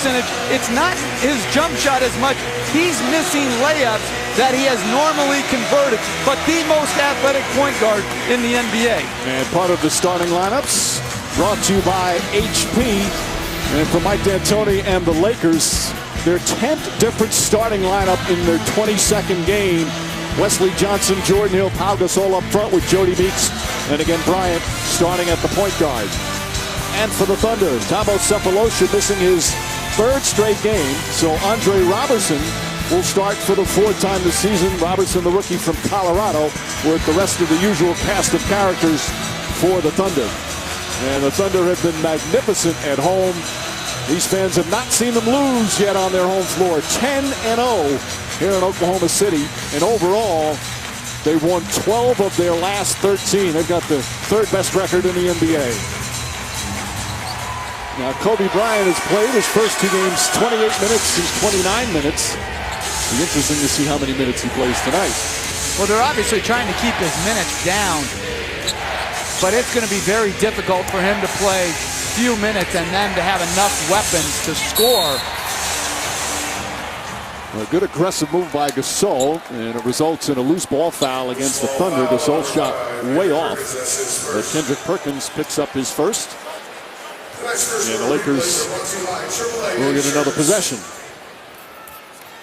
percentage, it's not his jump shot as much. He's missing layups that he has normally converted, but the most athletic point guard in the NBA. And part of the starting lineups brought to you by HP. And for Mike D'Antoni and the Lakers, their 10th different starting lineup in their 22nd game. Wesley Johnson, Jordan Hill, Pau Gasol up front with Jody Meeks, and again Bryant starting at the point guard. And for the Thunder, Thabo Sefolosha missing his 3rd straight game, so Andre Robertson will start for the 4th time this season. Robertson, the rookie from Colorado, with the rest of the usual cast of characters for the Thunder. And the Thunder have been magnificent at home. These fans have not seen them lose yet on their home floor. 10-0 here in Oklahoma City. And overall, they won 12 of their last 13. They've got the 3rd best record in the NBA. Now, Kobe Bryant has played his first 2 games 28 minutes. He's 29 minutes. It'll be interesting to see how many minutes he plays tonight. Well, they're obviously trying to keep his minutes down, but it's going to be very difficult for him to play few minutes and then to have enough weapons to score. A good aggressive move by Gasol, and it results in a loose ball foul against the Thunder. Gasol shot way off, but Kendrick Perkins picks up his first, and the Lakers will get another possession.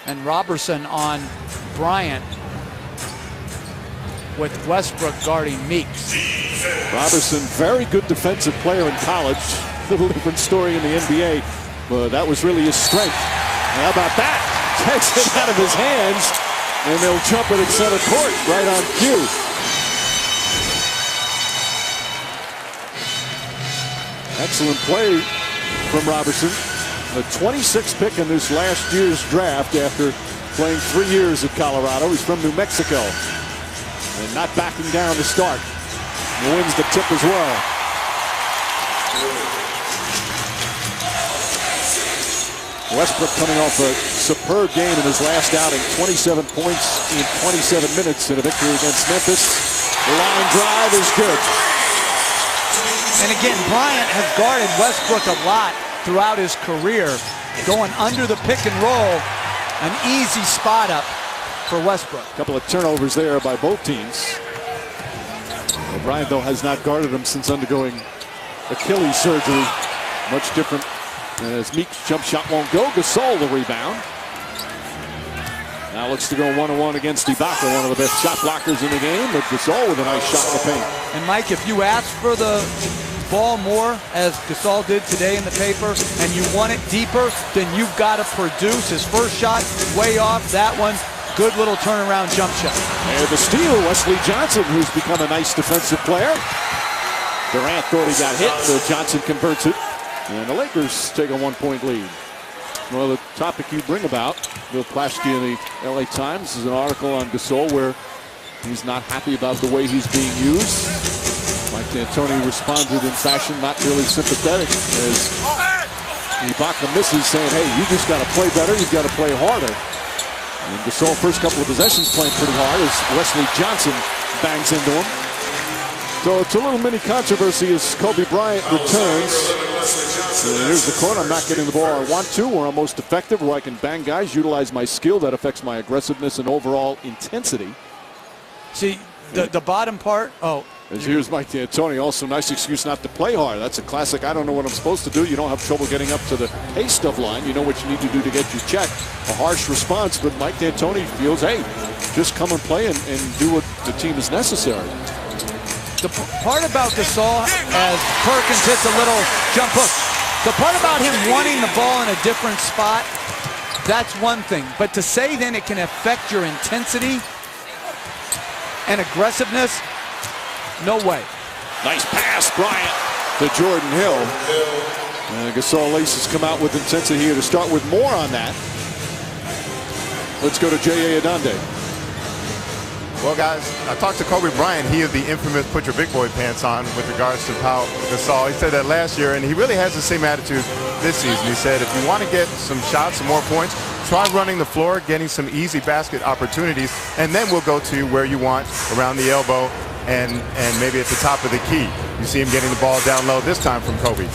And Robertson on Bryant, with Westbrook guarding Meeks. Robertson, very good defensive player in college. Little different story in the NBA, but that was really his strength. And how about that? Takes it out of his hands, and they'll jump it at center court right on cue. Excellent play from Robertson. The 26th pick in this last year's draft after playing 3 years at Colorado. He's from New Mexico. And not backing down to start. He wins the tip as well. Westbrook coming off a superb game in his last outing. 27 points in 27 minutes in a victory against Memphis. The line drive is good. And again, Bryant has guarded Westbrook a lot throughout his career. Going under the pick and roll, an easy spot up for Westbrook. A couple of turnovers there by both teams. Well, Bryant, though, has not guarded him since undergoing Achilles surgery. Much different as Meek's jump shot won't go. Gasol the rebound. Now looks to go one-on-one against Ibaka, one of the best shot blockers in the game, but Gasol with a nice shot in the paint. And Mike, if you ask for the ball more, as Gasol did today in the paper, and you want it deeper, then you've got to produce. His first shot, way off. That one, good little turnaround jump shot. And the steal, Wesley Johnson, who's become a nice defensive player. Durant thought he got hit, so Johnson converts it. And the Lakers take a 1-point lead. Well, the topic you bring about, Bill Plaschke in the LA Times, is an article on Gasol where he's not happy about the way he's being used. Mike D'Antoni responded in fashion not really sympathetic as Ibaka misses, saying, hey, you just got to play better, you've got to play harder. And Gasol, first couple of possessions, playing pretty hard as Wesley Johnson bangs into him. So it's a little mini controversy as Kobe Bryant returns. And here's the court. I'm not getting the ball I want to, or I'm most effective, where I can bang guys, utilize my skill. That affects my aggressiveness and overall intensity. See, the bottom part, As here's Mike D'Antoni, also nice excuse not to play hard. That's a classic, I don't know what I'm supposed to do. You don't have trouble getting up to the hey stuff line. You know what you need to do to get your check. A harsh response, but Mike D'Antoni feels, hey, just come and play and do what the team is necessary. The part about Gasol, as Perkins hits a little jump hook, the part about him wanting the ball in a different spot, that's one thing. But to say then it can affect your intensity and aggressiveness, no way. Nice pass, Bryant, to Jordan Hill. And Gasol Laces come out with intensity here to start with more on that. Let's go to J.A. Adande. Well, guys, I talked to Kobe Bryant. He is the infamous put your big boy pants on with regards to Pau Gasol. He said that last year, and he really has the same attitude this season. He said if you want to get some shots, some more points, try running the floor, getting some easy basket opportunities, and then we'll go to where you want, around the elbow and maybe at the top of the key. You see him getting the ball down low this time from Kobe.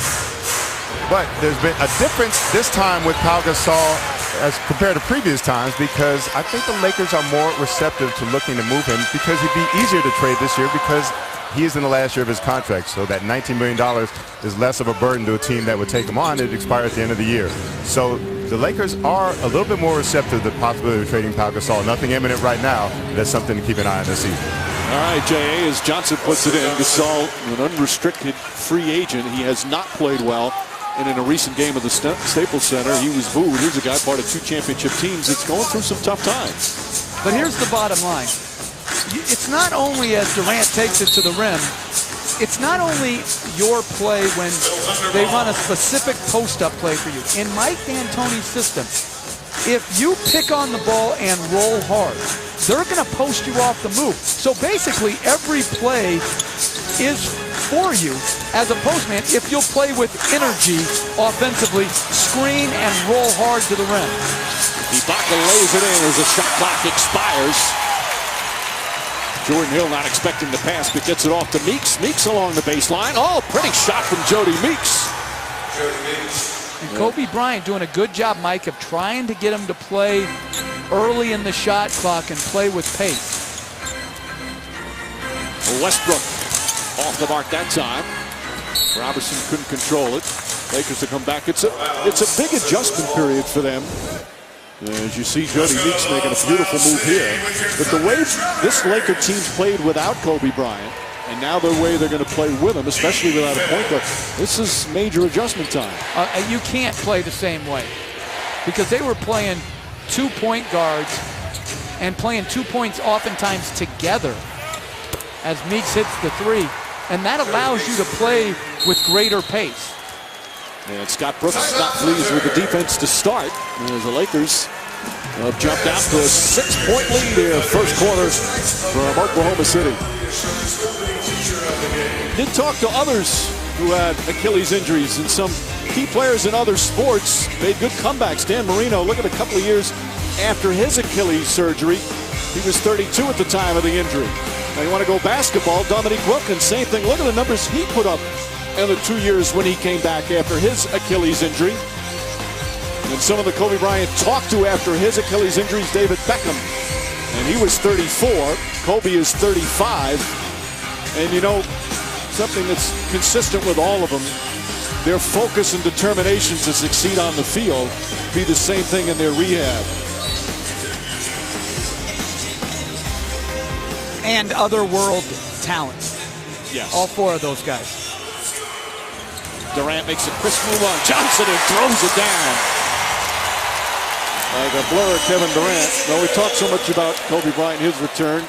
But there's been a difference this time with Pau Gasol as compared to previous times, because I think the Lakers are more receptive to looking to move him, because he'd be easier to trade this year because he is in the last year of his contract. So that $19 million is less of a burden to a team that would take him on. It expires at the end of the year. So the Lakers are a little bit more receptive to the possibility of trading Pau Gasol. Nothing imminent right now. That's something to keep an eye on this season. All right, J.A., as Johnson puts it in, Gasol, an unrestricted free agent. He has not played well. And in a recent game of the Staples Center, he was booed. Here's a guy part of 2 championship teams that's going through some tough times. But here's the bottom line. It's not only as Durant takes it to the rim, it's not only your play when they run a specific post-up play for you. In Mike D'Antoni's system, if you pick on the ball and roll hard, they're going to post you off the move. So basically, every play is for you as a postman if you'll play with energy offensively, screen and roll hard to the rim. Ibaka lays it in as the shot clock expires. Jordan Hill not expecting the pass, but gets it off to Meeks. Meeks along the baseline. Oh, pretty shot from Jody Meeks. And Kobe Bryant doing a good job, Mike, of trying to get him to play early in the shot clock and play with pace. Westbrook off the mark that time. Robertson couldn't control it. Lakers to come back. It's a big adjustment period for them. As you see, Jody Meeks making a beautiful move here. But the way this Laker team played without Kobe Bryant, and now the way they're going to play with him, especially without a point guard, this is major adjustment time. You can't play the same way, because they were playing 2 point guards and playing 2 points oftentimes together as Meeks hits the 3. And that allows you to play with greater pace. And Scott Brooks not pleased with the defense to start, as the Lakers have jumped out to a 6-point lead here first quarter from Oklahoma City. Did talk to others who had Achilles injuries, and some key players in other sports made good comebacks. Dan Marino, look at a couple of years after his Achilles surgery. He was 32 at the time of the injury. Now you want to go basketball, Dominique Wilkins, same thing. Look at the numbers he put up in the 2 years when he came back after his Achilles injury. And some of the Kobe Bryant talked to after his Achilles injuries, David Beckham. And he was 34. Kobe is 35. And you know, something that's consistent with all of them, their focus and determination to succeed on the field be the same thing in their rehab. And other world talent. Yes. All 4 of those guys. Durant makes a crisp move on Johnson and throws it down. Like a blur, Kevin Durant. Now we talked so much about Kobe Bryant, his return.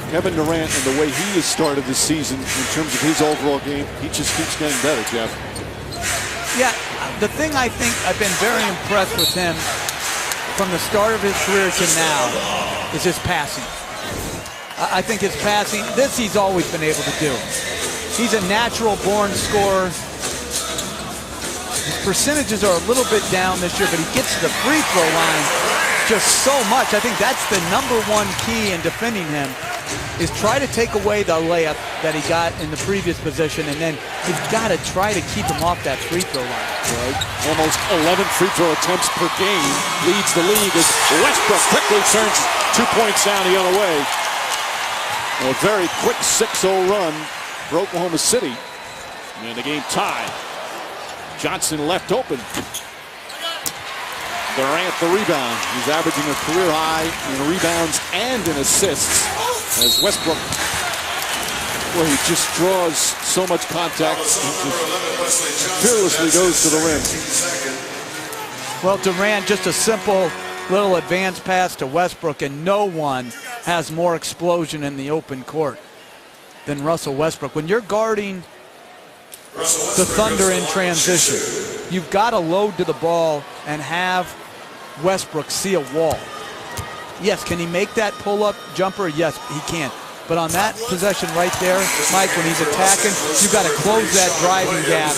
Kevin Durant and the way he has started this season in terms of his overall game, he just keeps getting better, Jeff. Yeah, the thing I think I've been very impressed with him from the start of his career to now is his passing. I think his passing, this he's always been able to do. He's a natural born scorer. His percentages are a little bit down this year, but he gets to the free throw line just so much. I think that's the #1 key in defending him, is try to take away the layup that he got in the previous position, and then you've got to try to keep him off that free throw line. Right. Almost 11 free throw attempts per game, leads the league as Westbrook quickly turns 2 points down the other way. A very quick 6-0 run for Oklahoma City. And the game tied. Johnson left open. Durant the rebound. He's averaging a career high in rebounds and in assists. As Westbrook, well, he just draws so much contact. He just fearlessly goes to the rim. Well, Durant, just a simple little advance pass to Westbrook, and no one has more explosion in the open court than Russell Westbrook. When you're guarding the Thunder in transition, you've got to load to the ball and have Westbrook see a wall. Yes, can he make that pull-up jumper? Yes, he can. But on that possession right there, Mike, when he's attacking, you've got to close that driving gap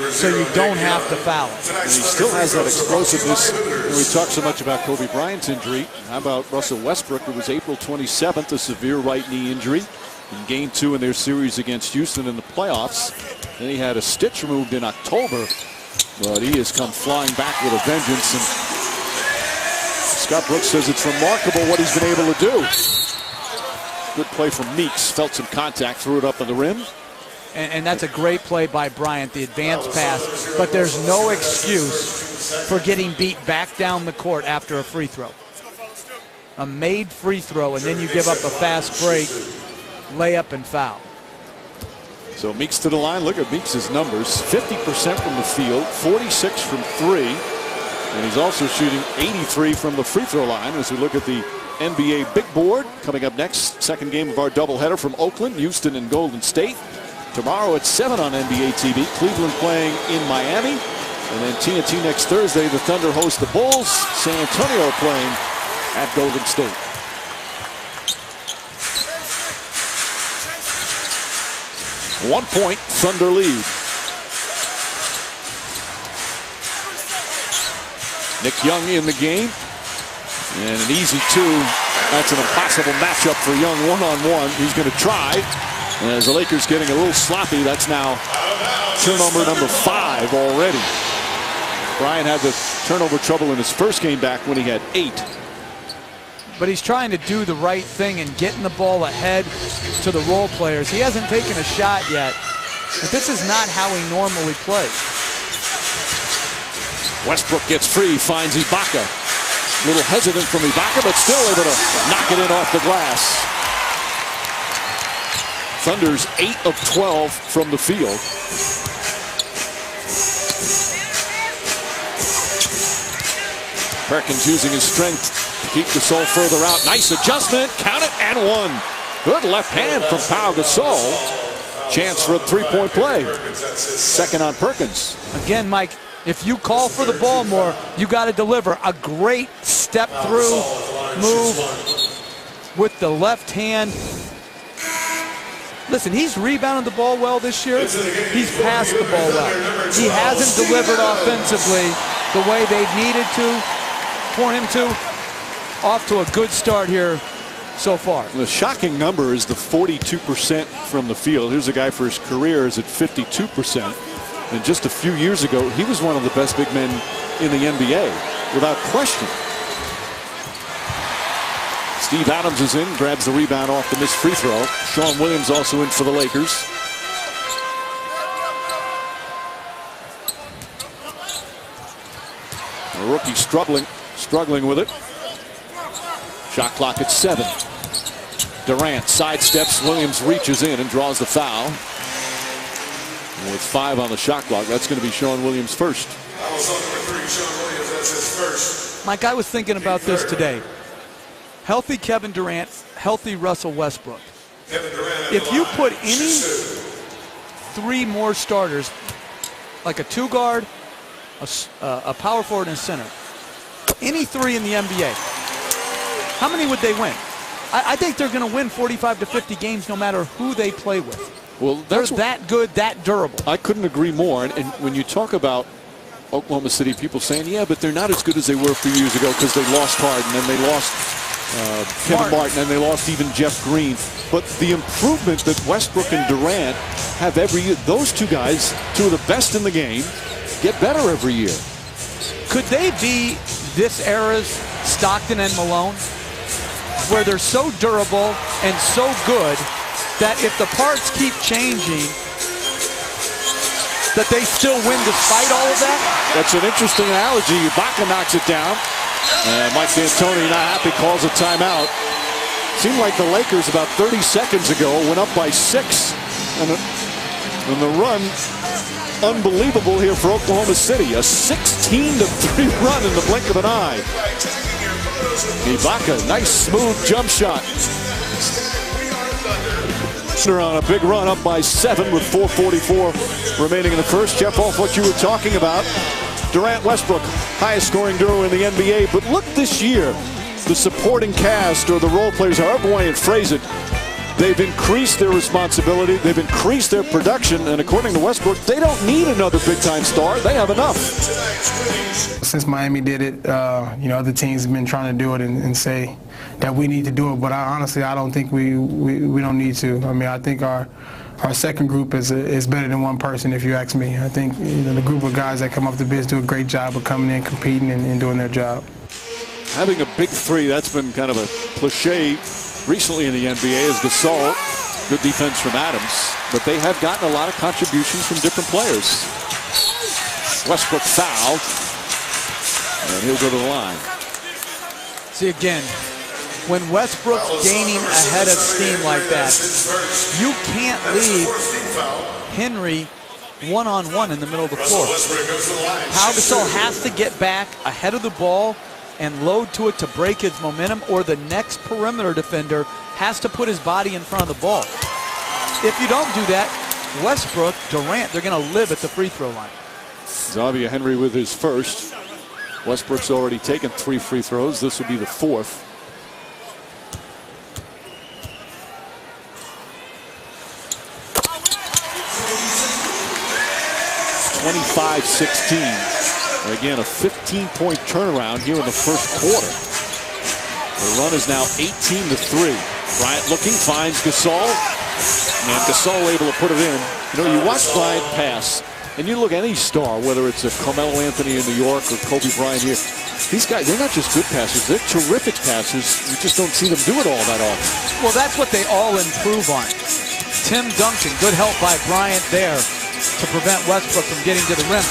so you don't have to foul. And he still has that explosiveness. We talked so much about Kobe Bryant's injury. How about Russell Westbrook? It was April 27th, a severe right knee injury in Game 2 in their series against Houston in the playoffs. Then he had a stitch removed in October. But he has come flying back with a vengeance. And Scott Brooks says it's remarkable what he's been able to do. Good play from Meeks. Felt some contact, threw it up on the rim. And that's a great play by Bryant, the advanced pass. But there's no excuse for getting beat back down the court after a free throw. A made free throw, and then you give up a fast break, layup, and foul. So Meeks to the line. Look at Meeks' numbers. 50% from the field, 46 from 3. And he's also shooting 83 from the free throw line as we look at the NBA big board. Coming up next, second game of our doubleheader from Oakland, Houston, and Golden State. Tomorrow at 7 on NBA TV. Cleveland playing in Miami. And then TNT next Thursday. The Thunder host the Bulls. San Antonio playing at Golden State. One point, Thunder lead. Nick Young in the game. And an easy two. That's an impossible matchup for Young one-on-one. He's going to try. And as the Lakers getting a little sloppy, that's now turnover number 5 already. Bryant had the turnover trouble in his first game back when he had 8. But he's trying to do the right thing and getting the ball ahead to the role players. He hasn't taken a shot yet, but this is not how he normally plays. Westbrook gets free, finds Ibaka. A little hesitant from Ibaka, but still able to knock it in off the glass. Thunder's 8 of 12 from the field. Perkins using his strength to keep Gasol further out. Nice adjustment. Count it and one. Good left hand from Pau Gasol. Chance for a three-point play. Second on Perkins. Again, Mike, if you call for the ball more, you got to deliver. A great step through move with the left hand. Listen, he's rebounded the ball well this year. He's passed the ball well. He hasn't delivered offensively the way they've needed to for him to. Off to a good start here so far. The shocking number is the 42% from the field. Here's a guy for his career is at 52%. And just a few years ago, he was one of the best big men in the NBA, without question. Steve Adams is in, grabs the rebound off the missed free throw. Sean Williams also in for the Lakers. A rookie struggling with it. Shot clock at 7. Durant sidesteps. Williams reaches in and draws the foul. And with 5 on the shot clock, that's going to be Sean Williams first. Mike, I was thinking about this today. Healthy Kevin Durant, healthy Russell Westbrook. If you put any 3 more starters, like a 2-guard, a power forward, and a center, any 3 in the NBA, how many would they win? I think they're going to win 45 to 50 games no matter who they play with. Well, they're that good, that durable. I couldn't agree more. And when you talk about Oklahoma City, people saying, yeah, but they're not as good as they were a few years ago because they lost Harden and they lost Kevin Martin and they lost even Jeff Green. But the improvement that Westbrook and Durant have every year, those 2 guys, 2 of the best in the game, get better every year. Could they be this era's Stockton and Malone, where they're so durable and so good that if the parts keep changing, that they still win despite all of that? That's an interesting analogy. Ibaka knocks it down. And Mike D'Antoni, not happy, calls a timeout. Seemed like the Lakers about 30 seconds ago went up by 6. And the run, unbelievable here for Oklahoma City. A 16-3 run in the blink of an eye. Ibaka, nice smooth jump shot. On a big run up by 7 with 4:44 remaining in the first. Jeff, off what you were talking about, Durant Westbrook, highest scoring duo in the NBA. But look this year, the supporting cast or the role players, however you want to phrase it, they've increased their responsibility, they've increased their production, and according to Westbrook, they don't need another big-time star. They have enough. Since Miami did it, other teams have been trying to do it and say that we need to do it, but honestly, I don't think we don't need to. I mean, I think our our second group is better than one person, if you ask me. I think the group of guys that come off the bench do a great job of coming in, competing, and doing their job. Having a big three, that's been kind of a cliche recently in the NBA, is Gasol. Good defense from Adams, but they have gotten a lot of contributions from different players. Westbrook fouled, and he'll go to the line. See, again, when Westbrook's gaining a head of steam like that, you can't leave Henry one-on-one in the middle of the floor. Pau Gasol has to get back ahead of the ball and load to it to break his momentum, or the next perimeter defender has to put his body in front of the ball. If you don't do that, Westbrook, Durant, they're going to live at the free throw line. Xavier Henry with his first. Westbrook's already taken 3 free throws. This will be the 4th. (25-16). Again, a 15-point turnaround here in the first quarter. The run is now 18-3. Bryant looking, finds Gasol, and Gasol able to put it in. You know, you watch Bryant pass, and you look at any star, whether it's a Carmelo Anthony in New York or Kobe Bryant here, these guys, they're not just good passers, they're terrific passers. You just don't see them do it all that often. Well, that's what they all improve on. Tim Duncan, good help by Bryant there to prevent Westbrook from getting to the rim.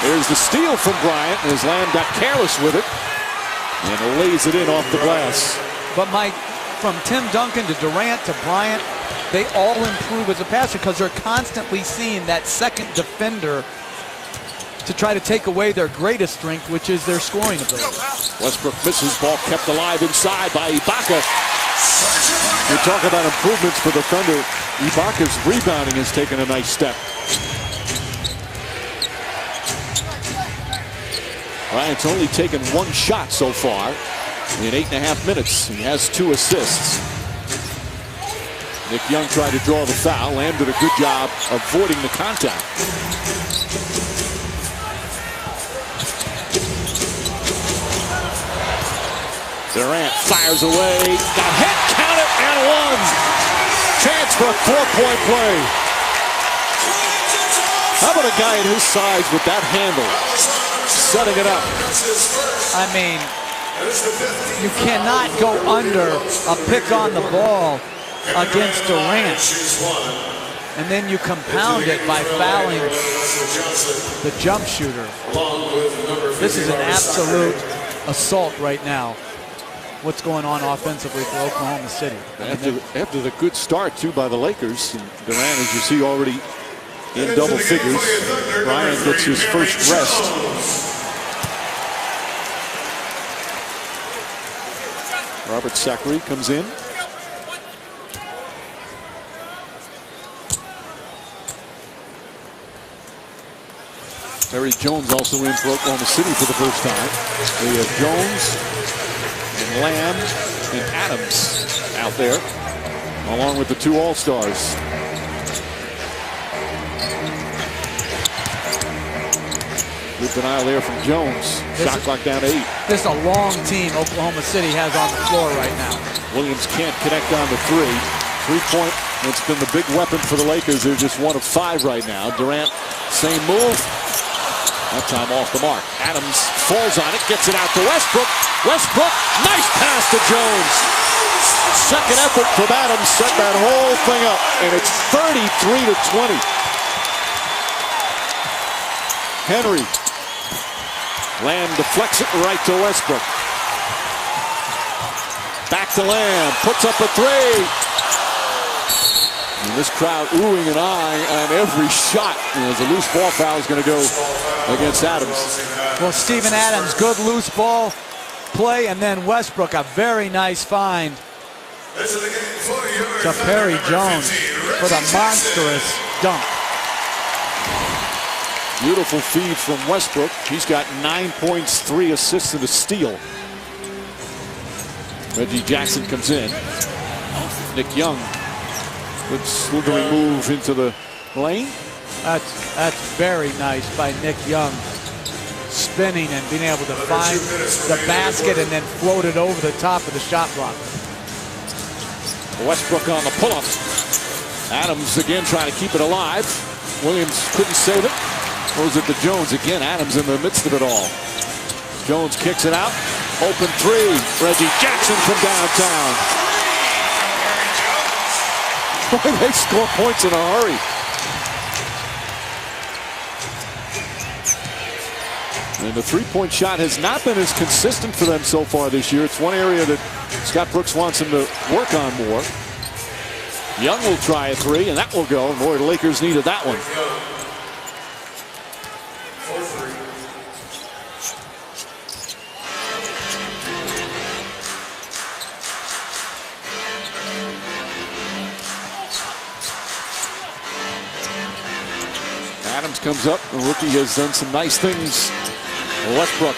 There's the steal from Bryant, and his Lamb got careless with it and lays it in off the glass. But Mike, from Tim Duncan to Durant to Bryant, they all improve as a passer because they're constantly seeing that second defender to try to take away their greatest strength, which is their scoring ability. Westbrook misses, ball kept alive inside by Ibaka. We talk about improvements for the Thunder. Ibaka's rebounding has taken a nice step. Bryant's only taken 1 shot so far in 8.5 minutes. He has 2 assists. Nick Young tried to draw the foul. Lamb did a good job avoiding the contact. Durant fires away. Got hit, count it, and one. Chance for a 4-point play. How about a guy at his size with that handle? Setting it up. I mean, you cannot go under a pick on the ball against Durant. And then you compound it by fouling the jump shooter. This is an absolute assault right now. What's going on offensively for Oklahoma City? After the good start, too, by the Lakers. And Durant, as you see, already in double figures. Bryant gets his first rest. Robert Sacre comes in. Terry Jones also in for Oklahoma City for the first time. We have Jones and Lamb and Adams out there, along with the 2 All-Stars. Good denial there from Jones. Shot clock down to 8. This is a long team Oklahoma City has on the floor right now. Williams can't connect on the 3. 3-point, it's been the big weapon for the Lakers. They're just 1 of 5 right now. Durant, same move. That time off the mark. Adams falls on it, gets it out to Westbrook. Westbrook, nice pass to Jones. Second effort from Adams, set that whole thing up, and it's 33-20. Henry. Lamb deflects it right to Westbrook. Back to Lamb, puts up a 3. And this crowd oohing and eyeing on every shot. As a loose ball foul is going to go against Adams. Well, Steven Adams, good loose ball play, and then Westbrook, a very nice find to Perry Jones for the monstrous dunk. Beautiful feed from Westbrook. He's got 9 points, 3 assists, and a steal. Reggie Jackson comes in. Nick Young. Good slithery move into the lane. That's very nice by Nick Young. Spinning and being able to find the basket and then float it over the top of the shot block. Westbrook on the pull-up. Adams again trying to keep it alive. Williams couldn't save it. Throws it to Jones again. Adams in the midst of it all. Jones kicks it out. Open three. Reggie Jackson from downtown. Boy, they score points in a hurry. And the three-point shot has not been as consistent for them so far this year. It's one area that Scott Brooks wants him to work on more. Young will try a three, and that will go. Boy, the Lakers needed that one. Adams comes up. The rookie has done some nice things. Westbrook.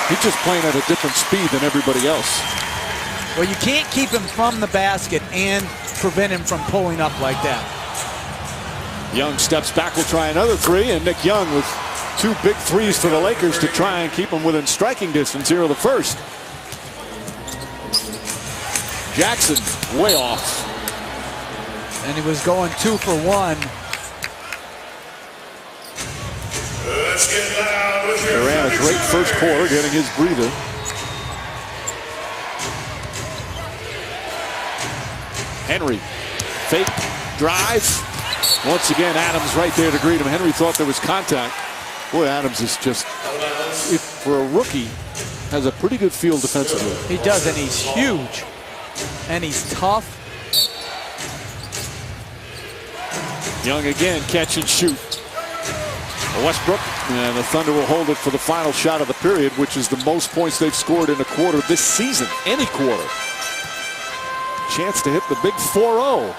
He's just playing at a different speed than everybody else. Well, you can't keep him from the basket and prevent him from pulling up like that. Young steps back, will try another three, and Nick Young with two big threes for the Lakers to try and keep them within striking distance here of the first. Jackson way off. And he was going 2 for 1. Durant a great first quarter, getting his breather. Henry, fake drive. Once again, Adams right there to greet him. Henry thought there was contact. Boy, Adams is just, for a rookie, has a pretty good feel defensively. He does, and he's huge. And he's tough. Young again, catch and shoot. Westbrook, and the Thunder will hold it for the final shot of the period, which is the most points they've scored in a quarter this season, any quarter. Chance to hit the big 4-0.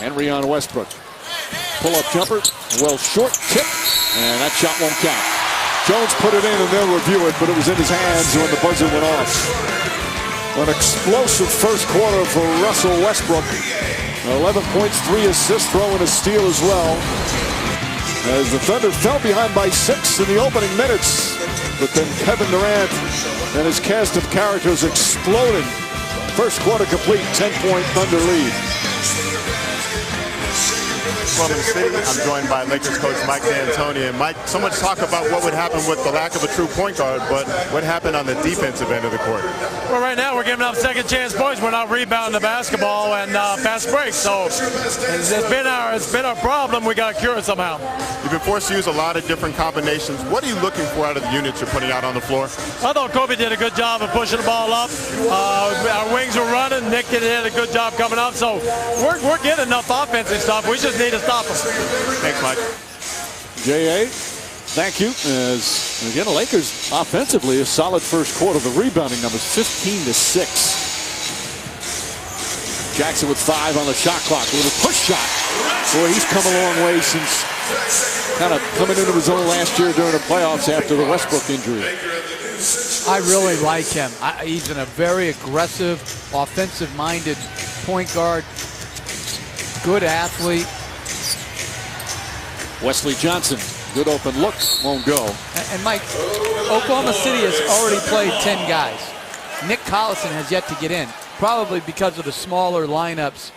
Henry on Westbrook. Pull-up jumper, well short, tip, and that shot won't count. Jones put it in and they'll review it, but it was in his hands when the buzzer went off. An explosive first quarter for Russell Westbrook. 11 points, 3 assists, throwing a steal as well. As the Thunder fell behind by 6 in the opening minutes. But then Kevin Durant and his cast of characters exploded. First quarter complete, 10-point Thunder lead. From the city, I'm joined by Lakers coach Mike D'Antoni. And Mike, so much talk about what would happen with the lack of a true point guard, but what happened on the defensive end of the court? Well, right now we're giving up second chance points. We're not rebounding the basketball and fast breaks. So it's been our problem. We got to cure it somehow. You've been forced to use a lot of different combinations. What are you looking for out of the units you're putting out on the floor? I thought Kobe did a good job of pushing the ball up. Our wings were running. Nick did a good job coming up. So we're getting enough offensive stuff. We just need to stop them. Thanks, Mike. J.A., thank you. As again, the Lakers offensively a solid first quarter. The rebounding numbers 15 to 6. Jackson with 5 on the shot clock. A little push shot. Boy, he's come a long way since kind of coming into his own last year during the playoffs after the Westbrook injury. I really like him. He's a very aggressive, offensive-minded point guard. Good athlete. Wesley Johnson, good open look, won't go. And Mike, Oklahoma City has already played 10 guys. Nick Collison has yet to get in, probably because of the smaller lineups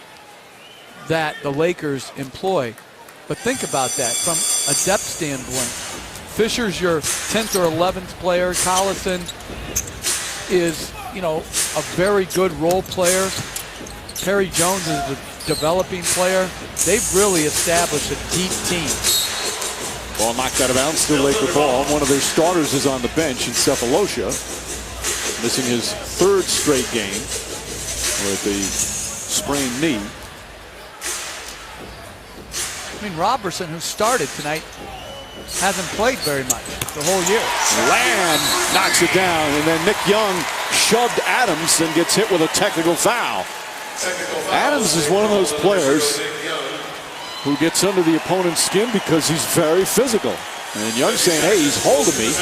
that the Lakers employ. But think about that from a depth standpoint. Fisher's your 10th or 11th player. Collison is, a very good role player. Perry Jones is a developing player. They've really established a deep team. Ball knocked out of bounds, still Laker ball. One of their starters is on the bench in Cephalosha, missing his 3rd straight game with a sprained knee. Robertson, who started tonight, hasn't played very much the whole year. Land knocks it down, and then Nick Young shoved Adams and gets hit with a technical foul. Adams is one of those players who gets under the opponent's skin because he's very physical. And Young saying, hey, he's holding me.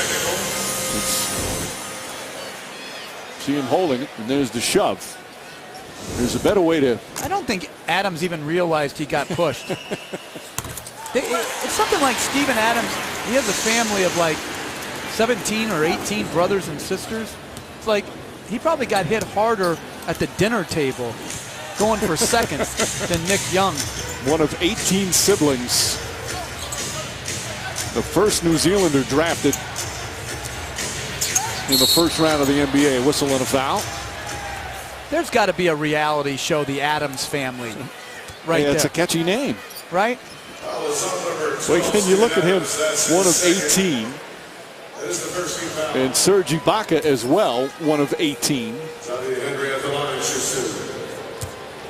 See him holding it, and there's the shove. There's a better way to... I don't think Adams even realized he got pushed. It's something like Steven Adams. He has a family of like 17 or 18 brothers and sisters. It's like he probably got hit harder at the dinner table going for seconds than Nick Young. One of 18 siblings. The first New Zealander drafted in the first round of the NBA. Whistle and a foul. There's got to be a reality show, the Addams Family, right there. It's a catchy name. Right? Well, can you look at him, one of 18. And Serge Ibaka as well, one of 18.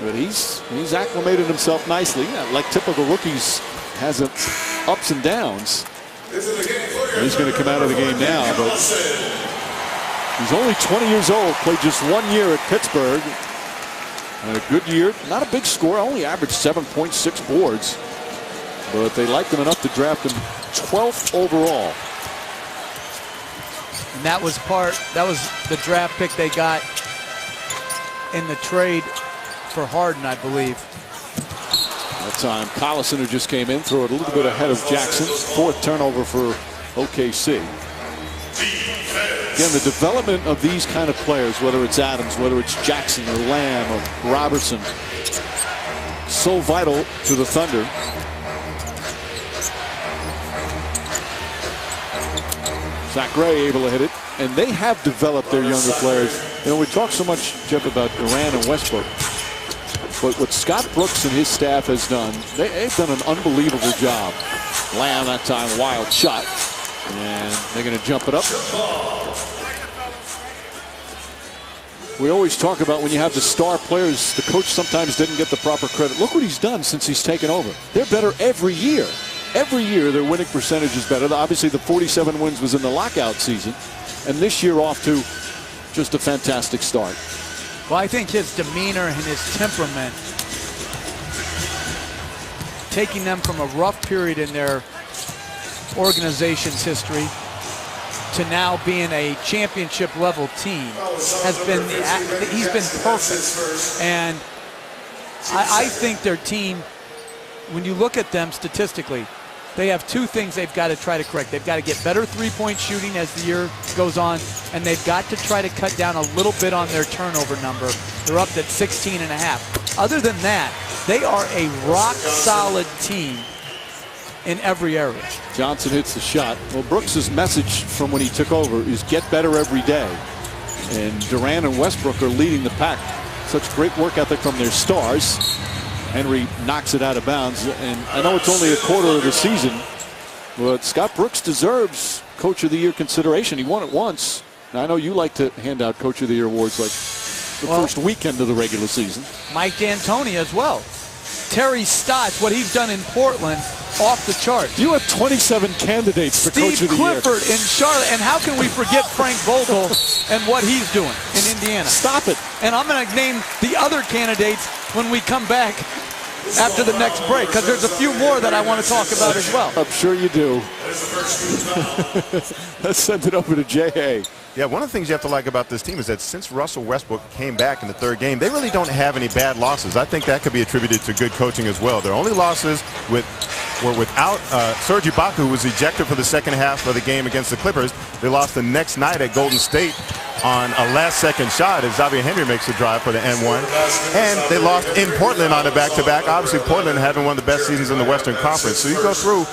But he's acclimated himself nicely. Yeah, like typical rookies, has its ups and downs. He's going to come out of the game now, but he's only 20 years old, played just 1 year at Pittsburgh. And a good year, not a big score, only averaged 7.6 boards. But they liked him enough to draft him 12th overall. And that was the draft pick they got in the trade for Harden, I believe. That time, Collison, who just came in, threw it a little bit ahead of Jackson. 4th turnover for OKC. Again, the development of these kind of players, whether it's Adams, whether it's Jackson or Lamb or Robertson, so vital to the Thunder. Zach Gray able to hit it, and they have developed their younger players. You know, we talk so much, Jeff, about Durant and Westbrook, but what Scott Brooks and his staff has done, they've done an unbelievable job. Lamb that time, wild shot, and they're going to jump it up. We always talk about when you have the star players, the coach sometimes didn't get the proper credit. Look what he's done since he's taken over. They're better every year. Every year their winning percentage is better. Obviously the 47 wins was in the lockout season, and this year off to just a fantastic start. Well, I think his demeanor and his temperament, taking them from a rough period in their organization's history to now being a championship level team, he's been perfect. And I think their team, when you look at them statistically, they have two things they've got to try to correct. They've got to get better three-point shooting as the year goes on, and they've got to try to cut down a little bit on their turnover number. They're up at 16.5. Other than that, they are a rock-solid team in every area. Johnson hits the shot. Well, Brooks' message from when he took over is get better every day. And Durant and Westbrook are leading the pack. Such great work ethic from their stars. Henry knocks it out of bounds, and I know it's only a quarter of the season, but Scott Brooks deserves Coach of the Year consideration. He won it once. Now, I know you like to hand out Coach of the Year awards like the first weekend of the regular season. Mike D'Antoni as well. Terry Stotts, what he's done in Portland, off the charts. You have 27 candidates for Coach of the Year. Steve Clifford in Charlotte, and how can we forget Frank Vogel and what he's doing in Indiana? Stop it. And I'm going to name the other candidates when we come back after the next break, because there's a few more that I want to talk about as well. I'm sure you do. Let's send it over to J.A. Yeah, one of the things you have to like about this team is that since Russell Westbrook came back in the third game, they really don't have any bad losses. I think that could be attributed to good coaching as well. Their only losses were without Serge Ibaka, who was ejected for the second half of the game against the Clippers. They lost the next night at Golden State on a last-second shot as Xavier Henry makes the drive for the N1. And they lost in Portland on a back-to-back. Obviously, Portland having one of the best seasons in the Western Conference. So you go through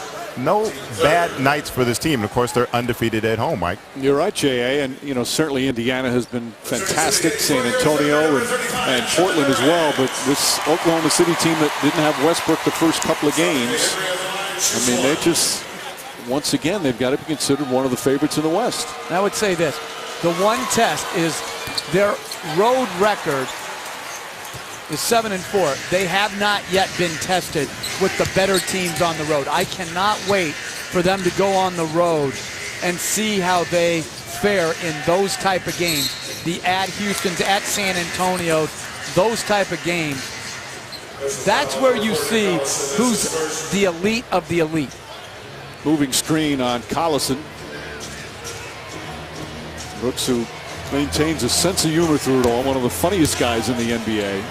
no bad nights for this team. And, of course, they're undefeated at home, Mike. You're right, J.A. And, you know, certainly Indiana has been fantastic. San Antonio and Portland as well. But this Oklahoma City team that didn't have Westbrook the first couple of games, I mean, they just, once again, they've got to be considered one of the favorites in the West. I would say this. The one test is their road record is 7-4. They have not yet been tested with the better teams on the road. I cannot wait for them to go on the road and see how they fare in those type of games. The at Houston's, at San Antonio's, those type of games. That's where you see who's the elite of the elite. Moving screen on Collison. Brooks, who maintains a sense of humor through it all, one of the funniest guys in the NBA.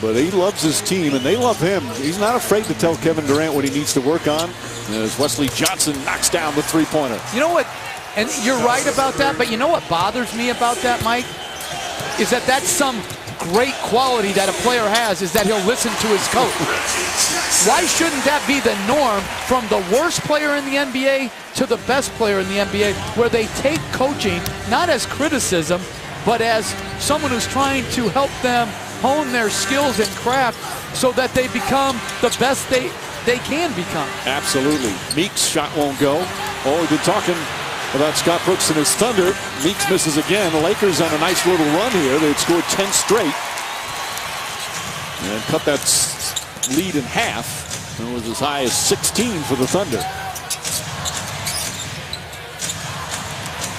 But he loves his team, and they love him. He's not afraid to tell Kevin Durant what he needs to work on. as Wesley Johnson knocks down the three-pointer. You know what? And you're right about that, but you know what bothers me about that, Mike? Is that that's some great quality that a player has, is that he'll listen to his coach. Why shouldn't that be the norm from the worst player in the NBA to the best player in the NBA, where they take coaching not as criticism, but as someone who's trying to help them hone their skills and craft so that they become the best they can become? Absolutely. Meeks' shot won't go. Oh, we've been talking about Scott Brooks and his Thunder. Meeks misses again. The Lakers on a nice little run here. They'd scored 10 straight and cut that lead in half. It was as high as 16 for the Thunder.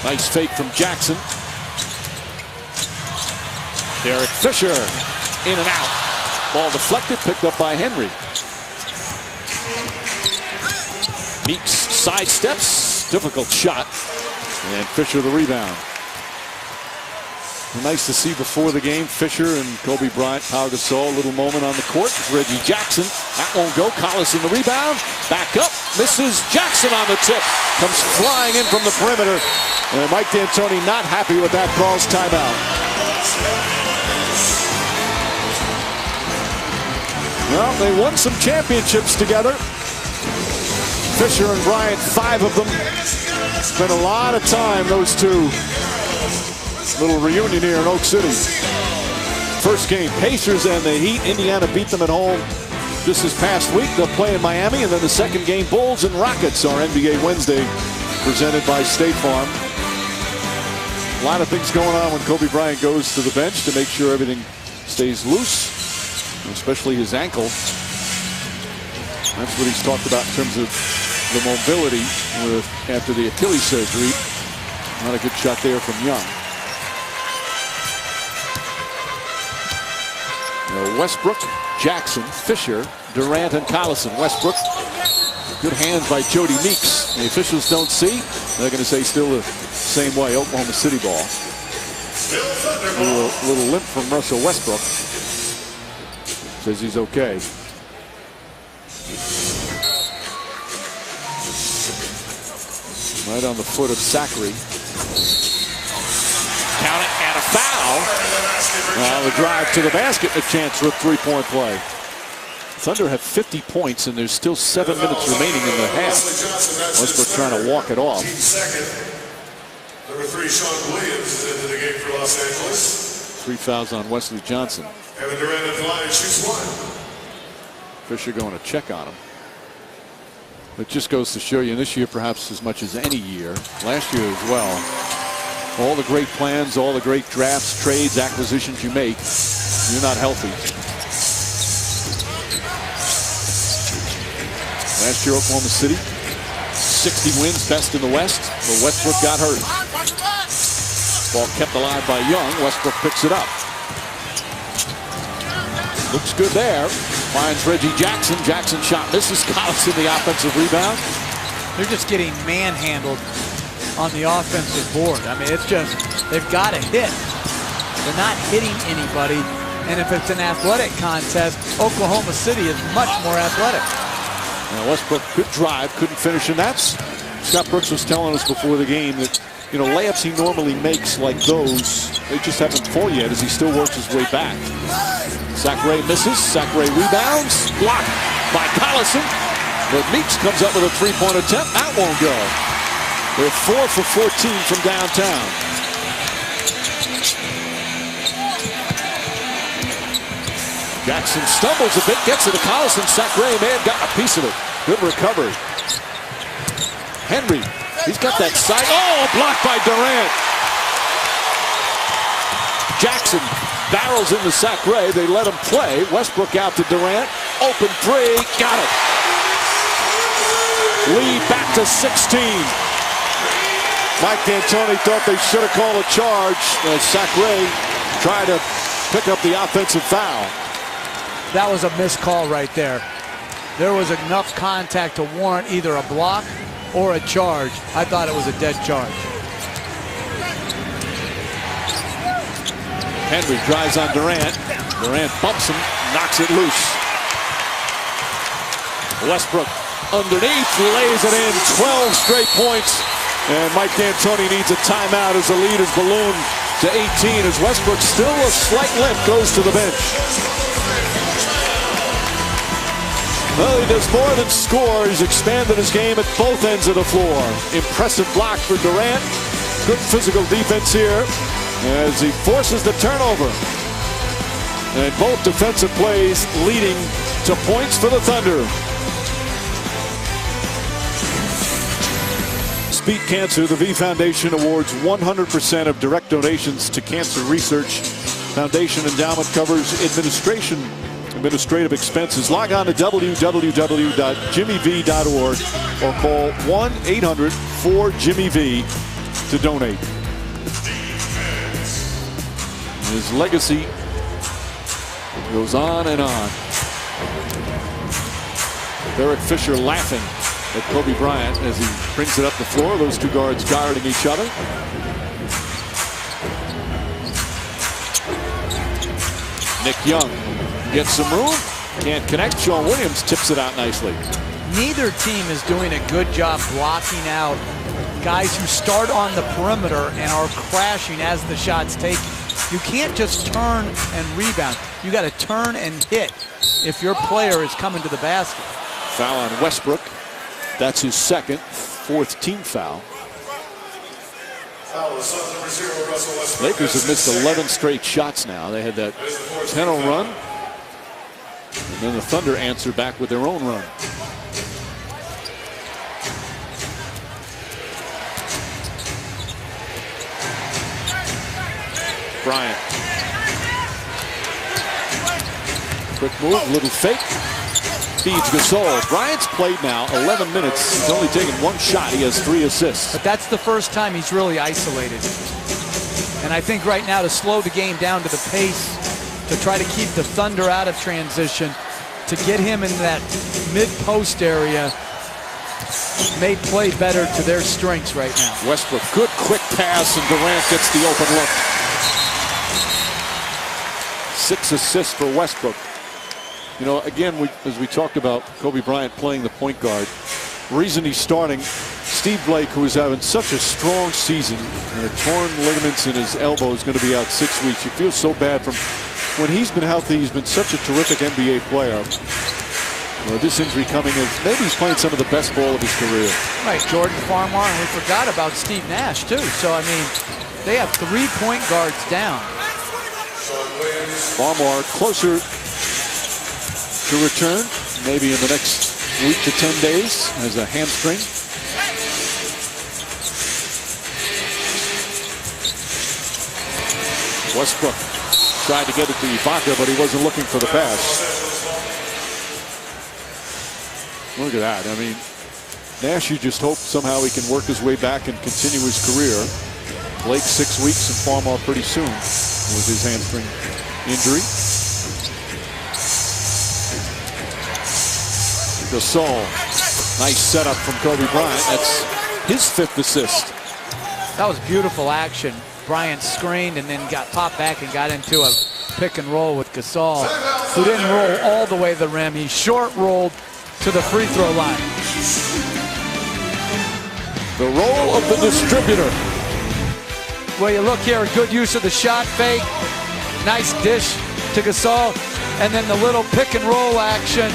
Nice fake from Jackson. Derek Fisher in and out. Ball deflected, picked up by Henry. Meeks sidesteps, difficult shot, and Fisher the rebound. Nice to see before the game, Fisher and Kobe Bryant, Pau Gasol, a little moment on the court. Reggie Jackson, that won't go. Collison the rebound, back up, misses. Jackson on the tip, comes flying in from the perimeter. And Mike D'Antoni not happy with that, calls timeout. Well, they won some championships together. Fisher and Bryant, 5 of them. Spent a lot of time, those two. Little reunion here in Oak City. First game, Pacers and the Heat. Indiana beat them at home just this past week. They'll play in Miami. And then the second game, Bulls and Rockets, our NBA Wednesday, presented by State Farm. A lot of things going on when Kobe Bryant goes to the bench to make sure everything stays loose, especially his ankle. That's what he's talked about in terms of the mobility after the Achilles surgery. Not a good shot there from Young. Westbrook, Jackson, Fisher, Durant, and Collison. Westbrook, good hands by Jody Meeks. The officials don't see. They're going to say still the same way, Oklahoma City ball. A little limp from Russell Westbrook. Says he's okay. Right on the foot of Zachary. Count it, and a foul. The drive to the basket, a chance for a three-point play. Thunder have 50 points, and there's still 7 minutes remaining in the half. Westbrook trying to walk it off. Number 3, Sean Williams is into the game for Los Angeles. 3 fouls on Wesley Johnson. Kevin Durant at the line shoots 1. Fisher going to check on him. It just goes to show you, and this year perhaps as much as any year, last year as well, all the great plans, all the great drafts, trades, acquisitions you make, you're not healthy. Last year, Oklahoma City, 60 wins, best in the West, but Westbrook got hurt. Ball kept alive by Young. Westbrook picks it up. Looks good there. Finds Reggie Jackson. Jackson shot misses. Collison the offensive rebound. They're just getting manhandled on the offensive board. I mean, it's just, they've got to hit. They're not hitting anybody. And if it's an athletic contest, Oklahoma City is much more athletic. Now Westbrook could drive, couldn't finish, and that's Scott Brooks was telling us before the game that, you know, layups he normally makes like those, they just haven't fallen yet as he still works his way back. Zachary misses. Zachary rebounds. Blocked by Collison. But Meeks comes up with a three-point attempt. That won't go. They're 4 for 14 from downtown. Jackson stumbles a bit, gets it to Collison. Zachary may have gotten a piece of it. Good recovery. Henry, he's got that side. Oh, blocked by Durant. Jackson barrels into Zachary. They let him play. Westbrook out to Durant. Open three. Got it. Lead back to 16. Mike D'Antoni thought they should have called a charge as Zachary tried to pick up the offensive foul. That was a missed call right there. There was enough contact to warrant either a block or a charge. I thought it was a dead charge. Henry drives on Durant. Durant bumps him, knocks it loose. Westbrook underneath, lays it in, 12 straight points. And Mike D'Antoni needs a timeout as the lead is ballooned to 18 as Westbrook, still a slight limp, goes to the bench. Well, he does more than score. He's expanded his game at both ends of the floor. Impressive block for Durant. Good physical defense here as he forces the turnover. And both defensive plays leading to points for the Thunder. Beat Cancer, the V Foundation awards 100% of direct donations to cancer research. Foundation endowment covers administrative expenses. Log on to www.jimmyv.org or call 1-800-4-JIMMY-V to donate. His legacy goes on and on. Derek Fisher laughing at Kobe Bryant as he brings it up the floor. Those two guards guarding each other. Nick Young gets some room, can't connect. Sean Williams tips it out nicely. Neither team is doing a good job blocking out guys who start on the perimeter and are crashing as the shot's taken. You can't just turn and rebound. You got to turn and hit if your player is coming to the basket. Foul on Westbrook. That's his second, fourth team foul. Lakers have missed 11 straight shots now. They had that 10-0 run. And then the Thunder answered back with their own run. Bryant. Quick move, little fake. Feeds Gasol. Bryant's played now 11 minutes. He's only taken one shot. He has 3 assists. But that's the first time he's really isolated. And I think right now to slow the game down to the pace, to try to keep the Thunder out of transition, to get him in that mid-post area, may play better to their strengths right now. Westbrook, good quick pass, and Durant gets the open look. 6 assists for Westbrook. You know, again, as we talked about Kobe Bryant playing the point guard, the reason he's starting, Steve Blake, who is having such a strong season, torn ligaments in his elbow, is going to be out 6 weeks. You feel so bad from when he's been healthy. He's been such a terrific NBA player. Well, this injury coming in, maybe he's playing some of the best ball of his career. Right, Jordan Farmar, and we forgot about Steve Nash, too. So, I mean, they have 3 point guards down. Farmar closer to return, maybe in the next week to 10 days, as a hamstring. Westbrook tried to get it to Ibaka, but he wasn't looking for the pass. Look at that. I mean, Nash, you just hope somehow he can work his way back and continue his career. Blake 6 weeks and Farmar pretty soon with his hamstring injury. Gasol, nice setup from Kobe Bryant. That's his 5th assist. That was beautiful action. Bryant screened and then got popped back and got into a pick and roll with Gasol, who didn't roll all the way to the rim. He short rolled to the free throw line. The role of the distributor. Well, you look here, good use of the shot fake. Nice dish to Gasol. And then the little pick and roll action.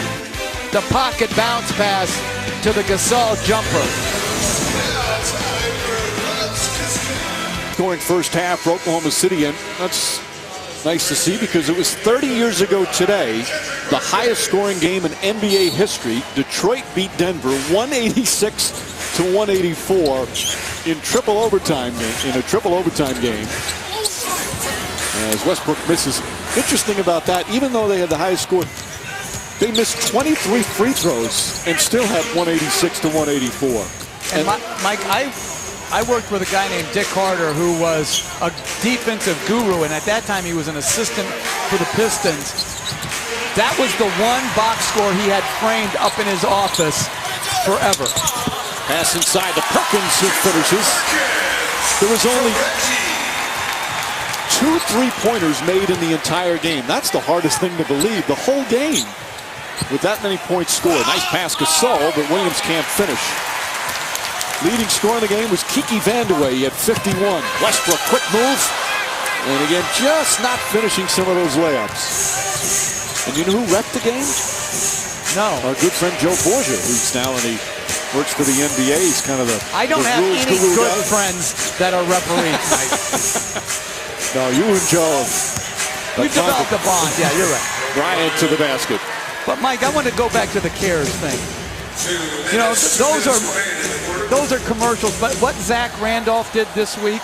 The pocket bounce pass to the Gasol jumper. Going first half for Oklahoma City, and that's nice to see because it was 30 years ago today, the highest scoring game in NBA history. Detroit beat Denver 186-184 in triple overtime game. As Westbrook misses. Interesting about that, even though they had the highest score, they missed 23 free throws and still had 186-184. And Mike, I worked with a guy named Dick Carter who was a defensive guru, and at that time he was an assistant for the Pistons. That was the one box score he had framed up in his office forever. Pass inside to Perkins, who finishes. There was only 2 3-pointers made in the entire game. That's the hardest thing to believe. The whole game. with that many points scored. Nice pass Gasol, but Williams can't finish. Leading scorer in the game was Kiki Vandeweghe. He had 51. Westbrook, quick move. And again, just not finishing some of those layups. And you know who wrecked the game? No. Our good friend Joe Borgia, who's now he works for the NBA. He's kind of the I don't have any good friends that are referees, Mike. No, you and Joe. We've developed a bond. Yeah, you're right. Bryant to the basket. But Mike, I want to go back to the cares thing. You know, those are commercials. But what Zach Randolph did this week,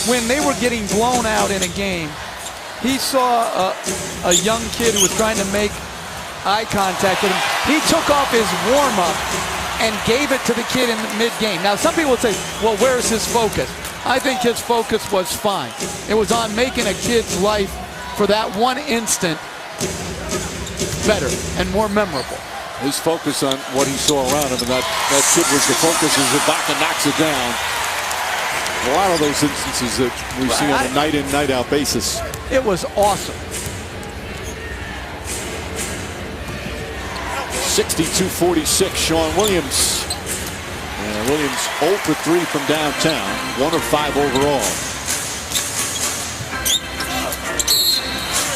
when they were getting blown out in a game, he saw a young kid who was trying to make eye contact with him. He took off his warm-up and gave it to the kid in the mid-game. Now, some people would say, well, where's his focus? I think his focus was fine. It was on making a kid's life for that one instant better and more memorable. His focus on what he saw around him, and that kid was the focus as Ibaka knocks it down. A lot of those instances that we see on a night-in, night-out basis. It was awesome. 62-46, Sean Williams. And Williams 0 for 3 from downtown, 1 of 5 overall.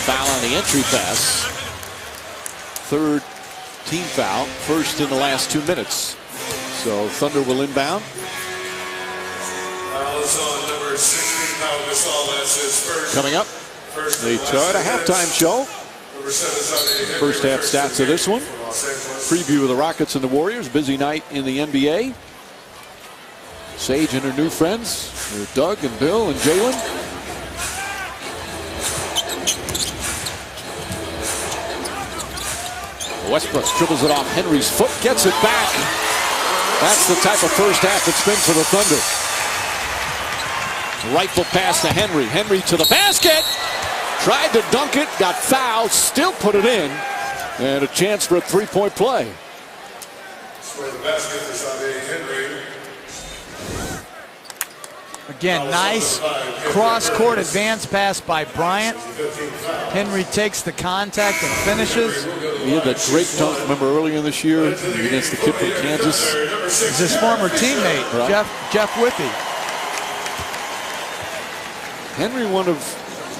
Foul on the entry pass. Third team foul, first in the last 2 minutes. So Thunder will inbound. Number 16, Pau Gasol, that's his first. Coming up, the Toyota halftime show. First half stats of this one. Preview of the Rockets and the Warriors. Busy night in the NBA. Sage and her new friends, Doug and Bill and Jalen. Westbrook dribbles it off Henry's foot, gets it back. That's the type of first half it's been for the Thunder. Rifle pass to Henry. Henry to the basket. Tried to dunk it, got fouled, still put it in. And a chance for a three-point play. For the basket is Henry. Again, nice cross-court advance pass by Bryant. Henry takes the contact and finishes. He had that great dunk, remember, earlier this year against the kid from Kansas. He's his former teammate, right? Jeff Whitty. Henry, one of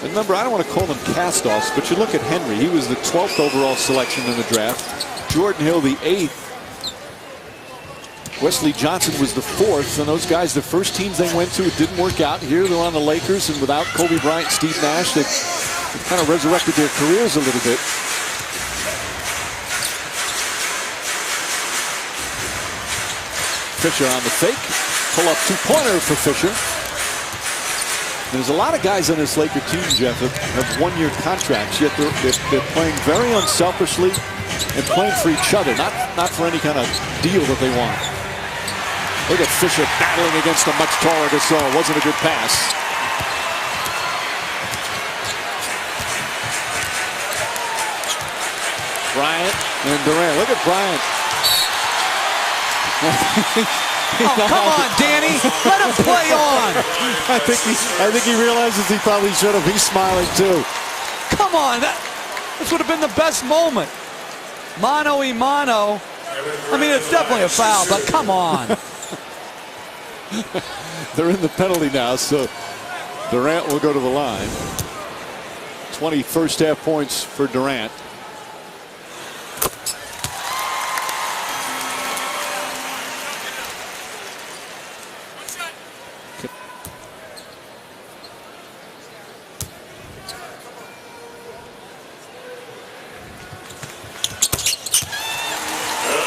a number, I don't want to call them cast-offs, but you look at Henry. He was the 12th overall selection in the draft. Jordan Hill, the 8th. Wesley Johnson was the 4th, and those guys, the first teams they went to, it didn't work out. Here they're on the Lakers, and without Kobe Bryant, Steve Nash, they've kind of resurrected their careers a little bit. Fisher on the fake. Pull-up two-pointer for Fisher. There's a lot of guys on this Laker team, Jeff, that have one-year contracts, yet they're playing very unselfishly and playing for each other, not for any kind of deal that they want. Look at Fisher battling against a much taller Gasol. Wasn't a good pass. Bryant and Durant. Look at Bryant. Oh, come on, Danny. Let him play on. I think he realizes he probably should have. He's smiling too. Come on. This would have been the best moment. Mano y mano. I mean, it's definitely a foul, but come on. They're in the penalty now, so Durant will go to the line. 20 first half points for Durant.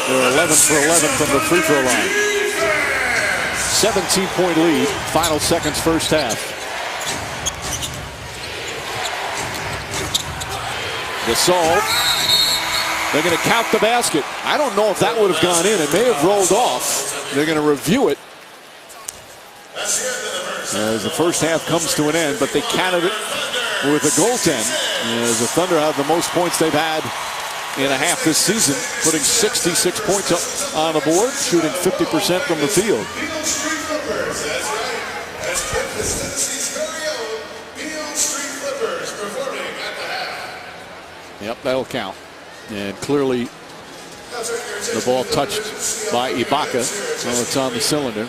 They're 11 for 11 from the free throw line. 17-point lead. Final seconds, first half. Gasol. They're going to count the basket. I don't know if that would have gone in. It may have rolled off. They're going to review it as the first half comes to an end, but they counted it with a goaltend. As the Thunder have the most points they've had in a half this season, putting 66 points up on the board, shooting 50% from the field. Yep, that'll count. And clearly the ball touched by Ibaka. Well, it's on the cylinder.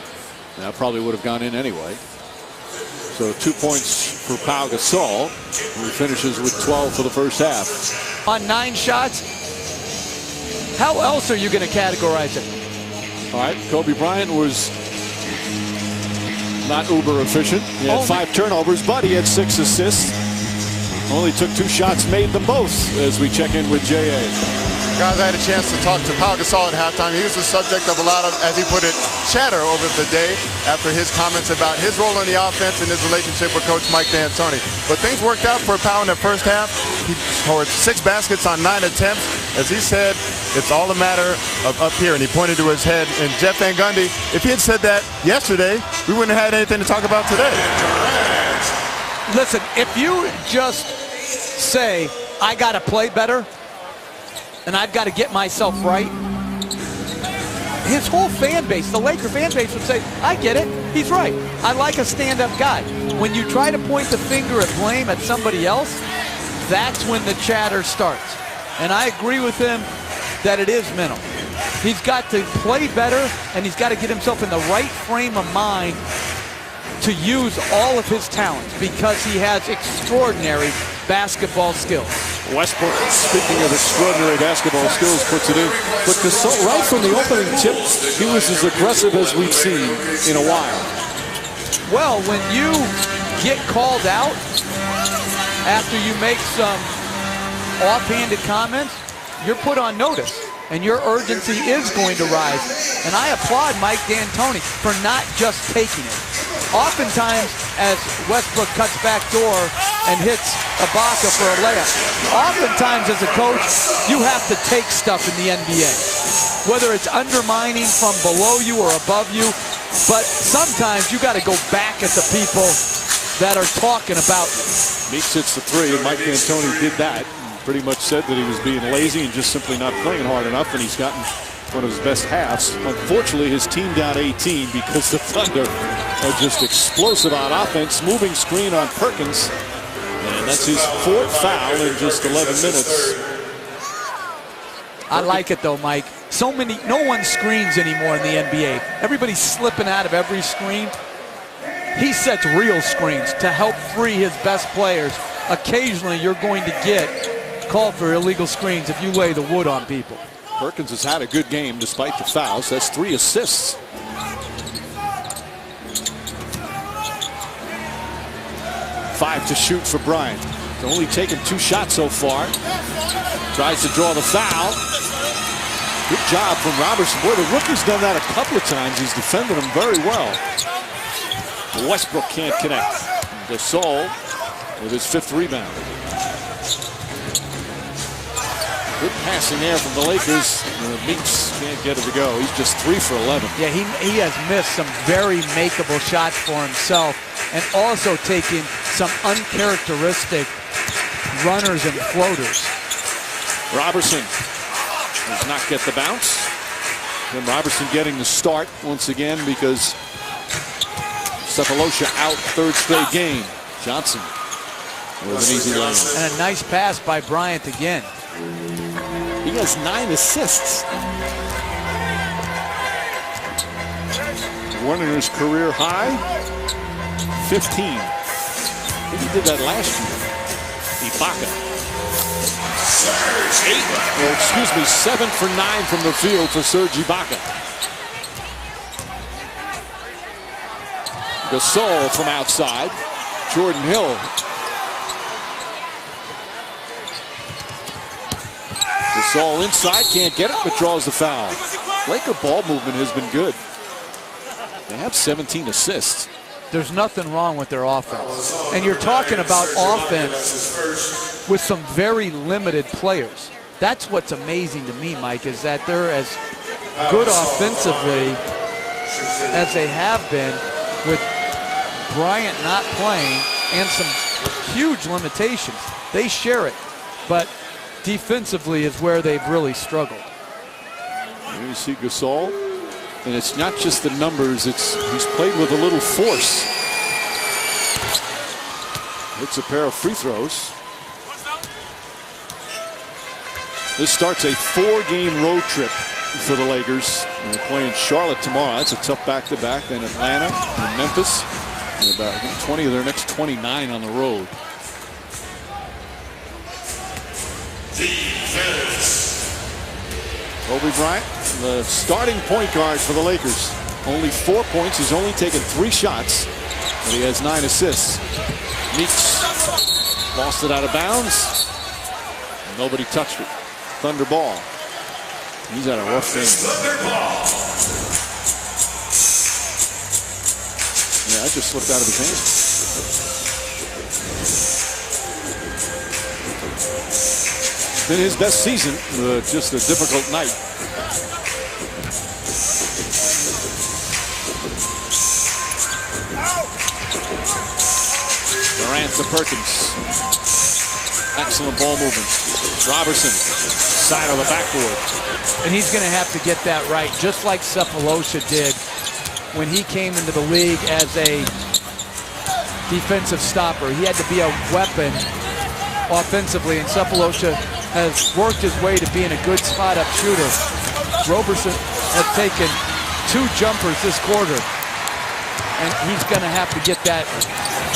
That probably would have gone in anyway. So 2 points for Pau Gasol, who finishes with 12 for the first half. On 9 shots, how else are you going to categorize it? All right, Kobe Bryant was not uber efficient. He had 5 turnovers, but he had 6 assists. Only took 2 shots, made them both, as we check in with J.A. Guys, I had a chance to talk to Pau Gasol at halftime. He was the subject of a lot of, as he put it, chatter over the day after his comments about his role in the offense and his relationship with Coach Mike D'Antoni. But things worked out for Pau in the first half. He scored 6 baskets on 9 attempts. As he said, it's all a matter of up here, and he pointed to his head. And Jeff Van Gundy, if he had said that yesterday, we wouldn't have had anything to talk about today. Listen, if you just say, I got to play better, and I've got to get myself right, his whole fan base, the Laker fan base, would say, I get it. He's right. I like a stand-up guy. When you try to point the finger of blame at somebody else, that's when the chatter starts. And I agree with him that it is mental. He's got to play better, and he's got to get himself in the right frame of mind to use all of his talents, because he has extraordinary basketball skills. Westbrook, speaking of extraordinary basketball skills, puts it in. But Gasol, right from the opening tip, he was as aggressive as we've seen in a while. Well, when you get called out after you make some offhanded comments, you're put on notice, and your urgency is going to rise. And I applaud Mike D'Antoni for not just taking it. Oftentimes, as Westbrook cuts back door and hits Ibaka for a layup, oftentimes as a coach, you have to take stuff in the NBA. Whether it's undermining from below you or above you, but sometimes you got to go back at the people that are talking about you. Meek hits the 3, and Mike D'Antoni did that. Pretty much said that he was being lazy and just simply not playing hard enough, and he's gotten one of his best halves. Unfortunately, his team down 18 because the Thunder are just explosive on offense. Moving screen on Perkins, and that's his 4th foul in just 11 minutes. I like it though, Mike. No one screens anymore in the NBA. Everybody's slipping out of every screen. He sets real screens to help free his best players. Occasionally, you're going to get called for illegal screens if you lay the wood on people. Perkins has had a good game despite the fouls. That's 3 assists. Five to shoot for Bryant. He's only taken 2 shots so far. Tries to draw the foul. Good job from Robertson. Boy, the rookie's done that a couple of times. He's defended him very well. Westbrook can't connect. Gasol with his 5th rebound. Good passing there from the Lakers. Meeks can't get it to go. He's just 3 for 11. Yeah, he has missed some very makeable shots for himself, and also taking some uncharacteristic runners and floaters. Robertson does not get the bounce. Then Robertson getting the start once again because Cephalosha out 3rd straight game. Johnson with an easy layup. And a nice pass by Bryant again. He has 9 assists. One in his career high, 15. I think he did that last year. Ibaka. 7 for 9 from the field for Serge Ibaka. Gasol from outside. Jordan Hill. Gasol inside, can't get it, but draws the foul. Laker ball movement has been good. They have 17 assists. There's nothing wrong with their offense. And you're talking about offense with some very limited players. That's what's amazing to me, Mike, is that they're as good offensively as they have been with Bryant not playing and some huge limitations. They share it, but defensively is where they've really struggled. Here you see Gasol, and it's not just the numbers, he's played with a little force. Hits a pair of free throws. This starts a 4-game road trip for the Lakers. They're playing Charlotte tomorrow. That's a tough back-to-back. Then Atlanta and Memphis. And about 20 of their next 29 on the road. Kobe Bryant, the starting point guard for the Lakers. Only 4 points. He's only taken 3 shots. But he has 9 assists. Meeks lost it out of bounds. Nobody touched it. Thunder ball. He's had a rough game. Yeah, that just slipped out of his hand. It's been his best season, just a difficult night. Durant to Perkins. Excellent ball movement. Robertson, side of the backboard. And he's going to have to get that right, just like Sefolosha did when he came into the league as a defensive stopper. He had to be a weapon offensively, and Sefolosha has worked his way to being a good spot-up shooter. Roberson has taken 2 jumpers this quarter, and he's going to have to get that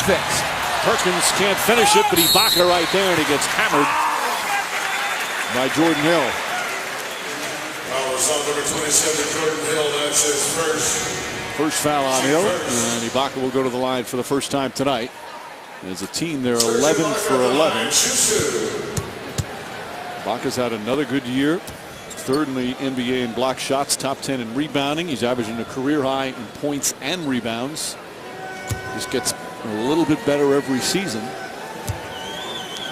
fixed. Perkins can't finish it, but Ibaka right there, and he gets hammered by Jordan Hill. Foul is on number 27, Jordan Hill. That's his First foul on Hill, and Ibaka will go to the line for the first time tonight. As a team, they're 11 for 11. Ibaka's had another good year. 3rd in the NBA in block shots, top 10 in rebounding. He's averaging a career high in points and rebounds. Just gets a little bit better every season.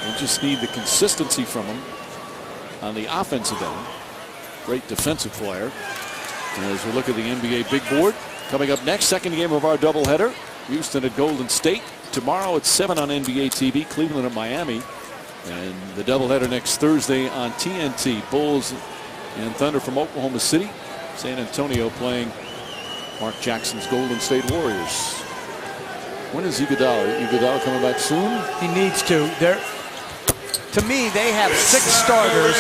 We just need the consistency from him on the offensive end. Great defensive player. And as we look at the NBA big board, coming up next, second game of our doubleheader. Houston at Golden State. Tomorrow at 7 on NBA TV, Cleveland at Miami. And the doubleheader next Thursday on TNT. Bulls and Thunder from Oklahoma City. San Antonio playing Mark Jackson's Golden State Warriors. When is Iguodala? Iguodala coming back soon? He needs to. To me, they have 6 starters.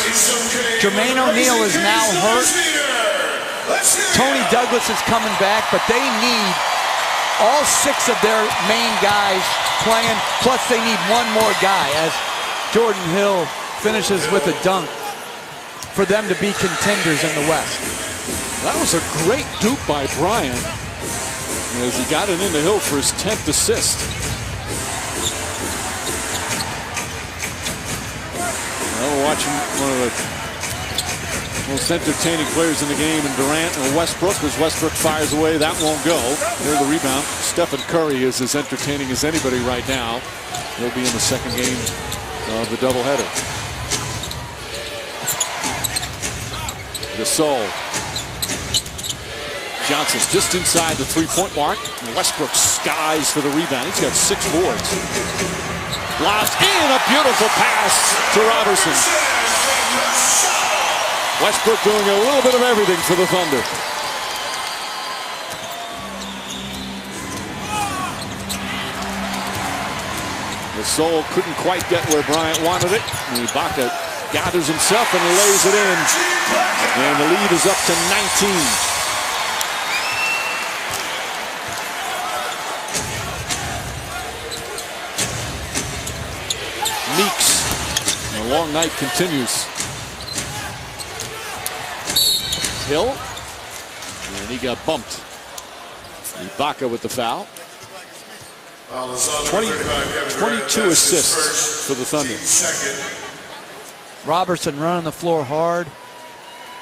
Jermaine O'Neal is now hurt. Tony Douglas is coming back, but they need all 6 of their main guys playing, plus they need one more guy as Jordan Hill finishes with a dunk for them to be contenders in the West. That was a great dupe by Bryant as he got it into Hill for his 10th assist. Now we're watching one of the most entertaining players in the game in Durant and Westbrook. As Westbrook fires away, that won't go. Here's the rebound. Stephen Curry is as entertaining as anybody right now. He'll be in the second game of the doubleheader. Gasol. Johnson just inside the 3-point mark. Westbrook skies for the rebound. He's got 6 boards. Lost in, a beautiful pass to Robertson. Westbrook doing a little bit of everything for the Thunder. Gasol couldn't quite get where Bryant wanted it. Ibaka gathers himself and lays it in. And the lead is up to 19. Meeks. The long night continues. Hill. And he got bumped. Ibaka with the foul. 22 assists for the Thunder. Robertson running the floor hard.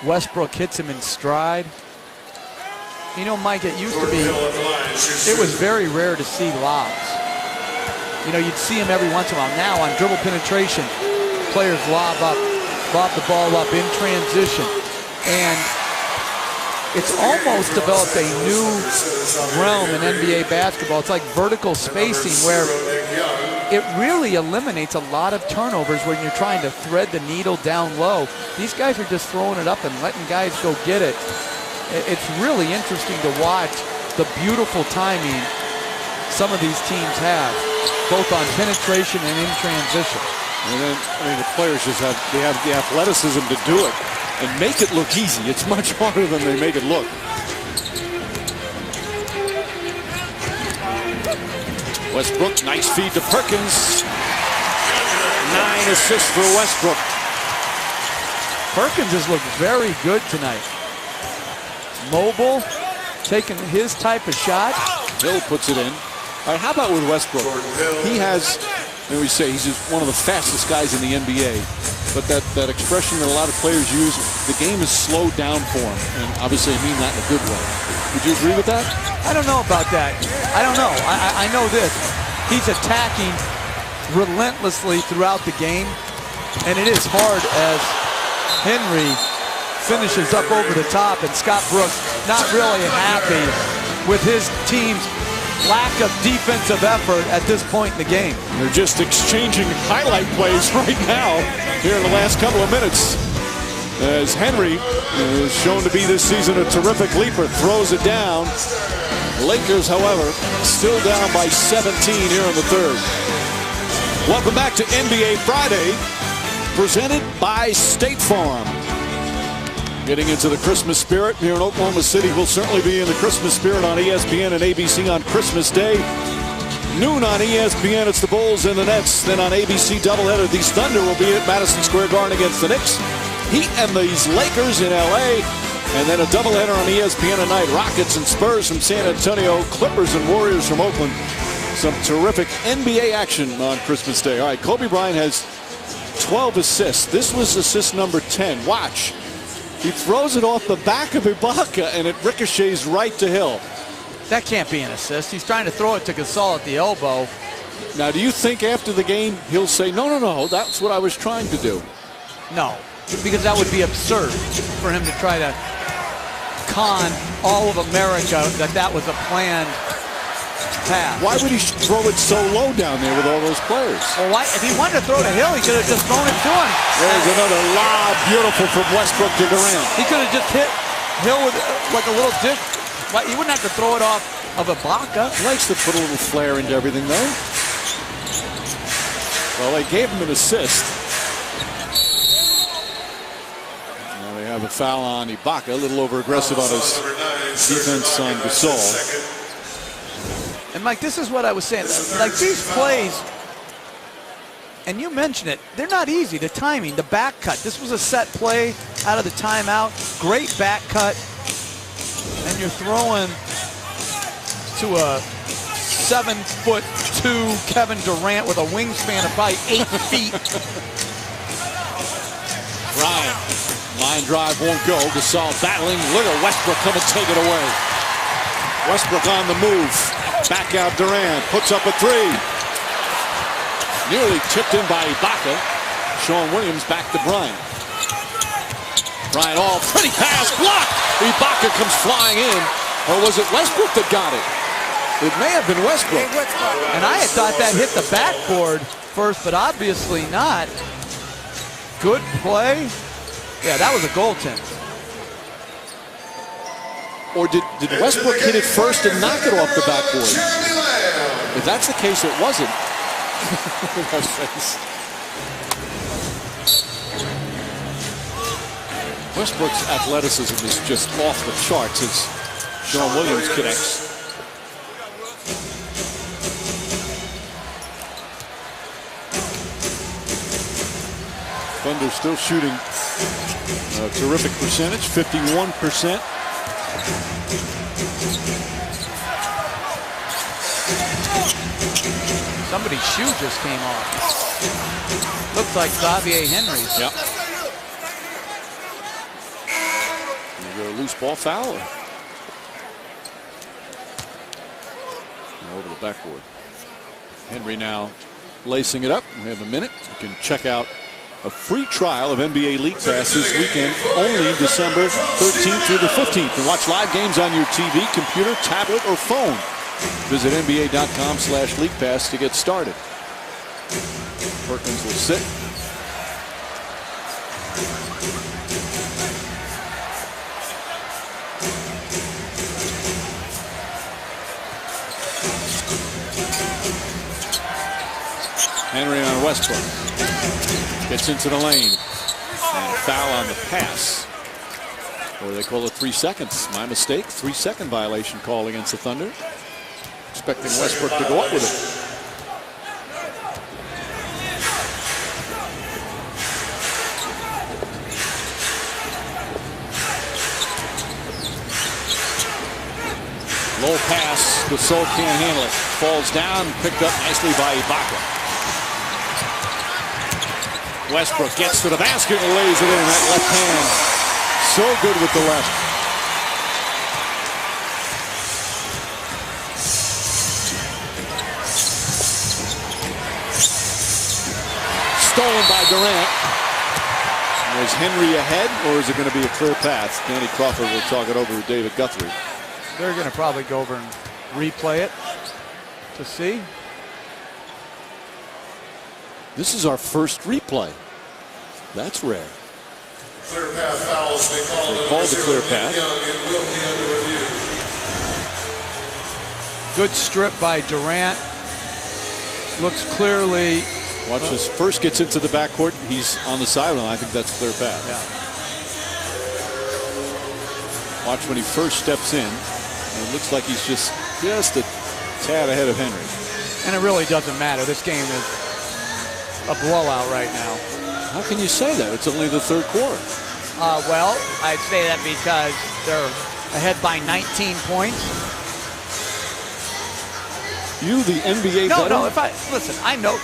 Westbrook hits him in stride. You know, Mike, it used to be, it was very rare to see lobs. You know, you'd see him every once in a while. Now on dribble penetration, players lob the ball up in transition. And it's almost developed a new realm in NBA basketball. It's like vertical spacing where it really eliminates a lot of turnovers when you're trying to thread the needle down low. These guys are just throwing it up and letting guys go get it. It's really interesting to watch the beautiful timing some of these teams have, both on penetration and in transition. And then, I mean, the players just have the athleticism to do it and make it look easy. It's much harder than they make it look. Westbrook, nice feed to Perkins. 9 assists for Westbrook. Perkins has looked very good tonight. Mobile, taking his type of shot. Hill puts it in. All right, how about with Westbrook? He has, and we say he's just one of the fastest guys in the NBA. But that expression that a lot of players use, the game is slowed down for him. And obviously I mean that in a good way. Would you agree with that? I don't know about that. I don't know. I know this. He's attacking relentlessly throughout the game. And it is hard as Henry finishes up over the top, and Scott Brooks not really happy with his team's lack of defensive effort at this point in the game. They're just exchanging highlight plays right now here in the last couple of minutes. As Henry is shown to be this season a terrific leaper, throws it down. Lakers, however, still down by 17 here in the third. Welcome back to NBA Friday, presented by State Farm. Getting into the Christmas spirit here in Oklahoma City. We'll certainly be in the Christmas spirit on ESPN and ABC on Christmas Day. Noon on ESPN, it's the Bulls and the Nets. Then on ABC doubleheader, the Thunder will be at Madison Square Garden against the Knicks. Heat and these Lakers in LA. And then a doubleheader on ESPN tonight. Rockets and Spurs from San Antonio. Clippers and Warriors from Oakland. Some terrific NBA action on Christmas Day. All right, Kobe Bryant has 12 assists. This was assist number 10. Watch. He throws it off the back of Ibaka, and it ricochets right to Hill. That can't be an assist. He's trying to throw it to Gasol at the elbow. Now, do you think after the game he'll say, no, that's what I was trying to do? No, because that would be absurd for him to try to con all of America that was a planned pass. Why would he throw it so low down there with all those players? Well, if he wanted to throw to Hill, he could have just thrown it to him. There's another lob, beautiful from Westbrook to Durant. He could have just hit Hill with like a little dish. He wouldn't have to throw it off of Ibaka. He likes to put a little flair into everything, though. Well, they gave him an assist. Now they have a foul on Ibaka, a little over-aggressive on his defense on Gasol. And Mike, this is what I was saying. Like these plays, and you mentioned it, they're not easy. The timing, the back cut. This was a set play out of the timeout. Great back cut. And you're throwing to a 7'2" Kevin Durant with a wingspan of probably 8 feet. Bryant, line drive won't go. Gasol battling. Look at Westbrook come and take it away. Westbrook on the move. Back out Durant, puts up a three. Nearly tipped in by Ibaka. Sean Williams back to Bryant. Bryant all pretty pass, blocked. Ibaka comes flying in. Or was it Westbrook that got it? It may have been Westbrook. And I had thought that hit the backboard first, but obviously not. Good play. Yeah, that was a goaltend. Or did Westbrook hit it first and knock it off the backboard? If that's the case, it wasn't. Westbrook's athleticism is just off the charts as Sean Williams connects. Thunder still shooting a terrific percentage, 51%. Somebody's shoe just came off. Looks like Xavier Henry's. Yep. You go loose ball foul. Over the backboard. Henry now lacing it up. We have a minute. You can check out a free trial of NBA League Pass this weekend, only December 13th through the 15th. And watch live games on your TV, computer, tablet, or phone. Visit NBA.com/League Pass to get started. Perkins will sit. Henry on Westbrook. Gets into the lane. And a foul on the pass. Or they call it 3 seconds. My mistake. 3-second violation call against the Thunder. Expecting Westbrook to go up with it. Low pass. Gasol can't handle it. Falls down. Picked up nicely by Ibaka. Westbrook gets to the basket and lays it in. That left hand. So good with the left. Stolen by Durant. Was Henry ahead, or is it going to be a clear pass? Danny Crawford will talk it over with David Guthrie. They're going to probably go over and replay it to see. This is our first replay. That's rare. Clear path fouls. They called the clear path. Good strip by Durant. Looks clearly. Watch this. First gets into the backcourt. He's on the sideline. I think that's clear path. Yeah. Watch when he first steps in. It looks like he's just a tad ahead of Henry. And it really doesn't matter. This game is a blowout right now. How can you say that? It's only the third quarter. Well, I'd say that because they're ahead by 19 points. You, the NBA No, veteran? no, listen, I know.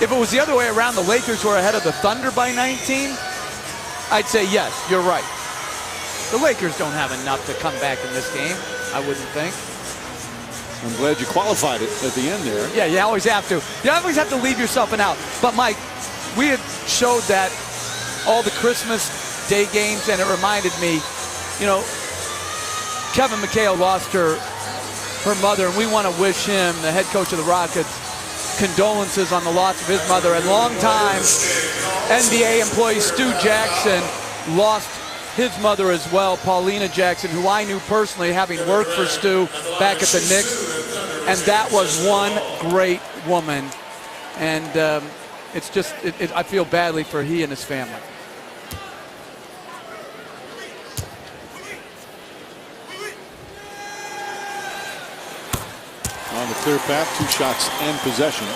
If it was the other way around, the Lakers were ahead of the Thunder by 19, I'd say yes, you're right. The Lakers don't have enough to come back in this game, I wouldn't think. I'm glad you qualified it at the end there. Yeah, you always have to. You always have to leave yourself an out. But, Mike, we had showed that all the Christmas Day games, and it reminded me, you know, Kevin McHale lost her mother, and we want to wish him, the head coach of the Rockets, condolences on the loss of his mother. And longtime NBA employee Stu Jackson lost his mother as well, Paulina Jackson, who I knew personally, having worked for Stu back at the Knicks. And that was one great woman. And it's just, I feel badly for he and his family. On the clear path, 2 shots and possession.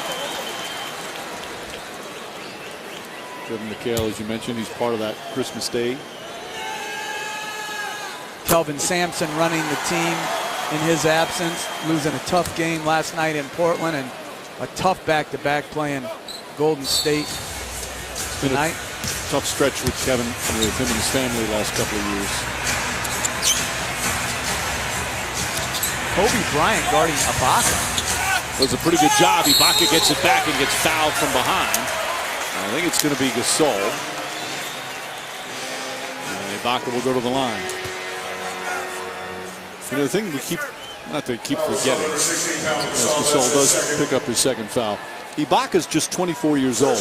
Kevin McHale, as you mentioned, he's part of that Christmas Day. Kelvin Sampson running the team in his absence, losing a tough game last night in Portland and a tough back-to-back playing Golden State tonight. Tough stretch with Kevin, with him and his family the last couple of years. Kobe Bryant guarding Ibaka. Does a pretty good job. Ibaka gets it back and gets fouled from behind. I think it's going to be Gasol. And Ibaka will go to the line. You know, the thing we keep forgetting, as Gasol does pick up his second foul. Ibaka's just 24 years old.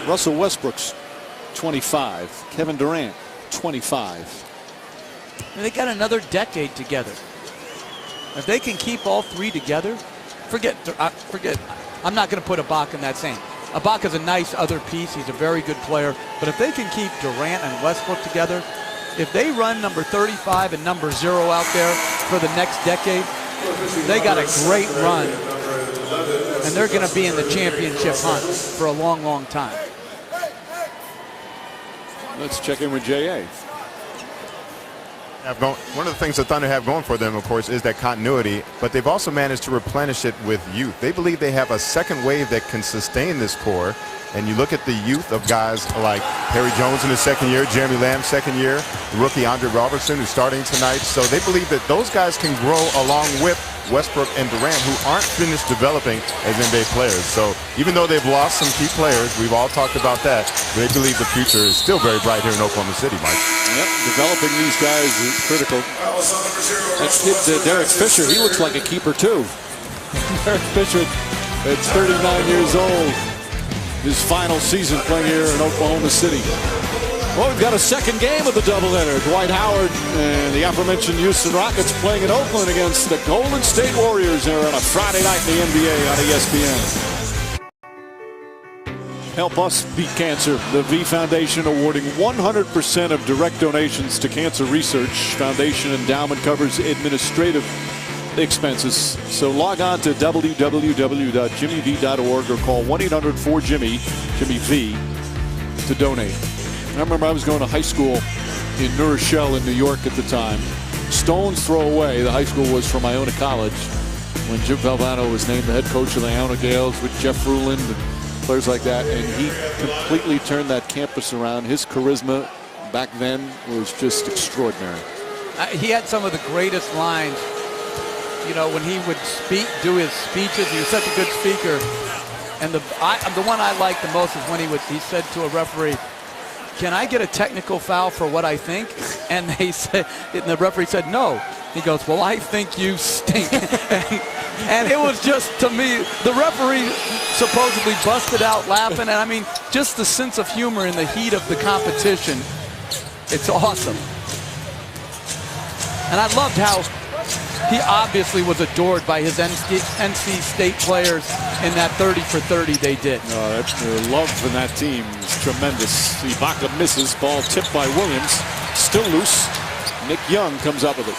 Russell Westbrook's 25. Kevin Durant, 25. And they got another decade together. If they can keep all three together, forget. I'm not going to put Ibaka in that same. Ibaka's a nice other piece. He's a very good player. But if they can keep Durant and Westbrook together, if they run number 35 and number 0 out there for the next decade, they got a great run. And they're going to be in the championship hunt for a long, long time. Let's check in with J.A. One of the things the Thunder have going for them, of course, is that continuity, but they've also managed to replenish it with youth. They believe they have a second wave that can sustain this core. And you look at the youth of guys like Harry Jones in his second year, Jeremy Lamb's second year, the rookie Andre Robertson, who's starting tonight. So they believe that those guys can grow along with Westbrook and Durant, who aren't finished developing as NBA players. So even though they've lost some key players, we've all talked about that, they believe the future is still very bright here in Oklahoma City, Mike. Yep, developing these guys is critical. That kid, Derek Fisher, he looks like a keeper too. Derek Fisher, it's 39 years old. His final season playing here in Oklahoma City. Well, we've got a second game of the doubleheader. Dwight Howard and the aforementioned Houston Rockets playing in Oakland against the Golden State Warriors here on a Friday night in the NBA on ESPN. Help us beat cancer. The V Foundation awarding 100% of direct donations to cancer research. Foundation endowment covers administrative expenses. So log on to www.jimmyv.org or call 1-800-4JIMMY, Jimmy V, to donate. I remember I was going to high school in New Rochelle in New York at the time. Stone's throw away. The high school was from Iona College when Jim Valvano was named the head coach of the Iona Gales with Jeff Ruland and players like that, and he completely turned that campus around. His charisma back then was just extraordinary. He had some of the greatest lines. You know, when he would do his speeches, he was such a good speaker. And the one I liked the most is when he said to a referee, "Can I get a technical foul for what I think?" And the referee said, "No." He goes, "Well, I think you stink." And it was just, to me, the referee supposedly busted out laughing. And I mean, just the sense of humor in the heat of the competition. It's awesome. And I loved how he obviously was adored by his NC State players in that 30 for 30 they did. The love for that team is tremendous. Ibaka misses. Ball tipped by Williams. Still loose. Nick Young comes up with it.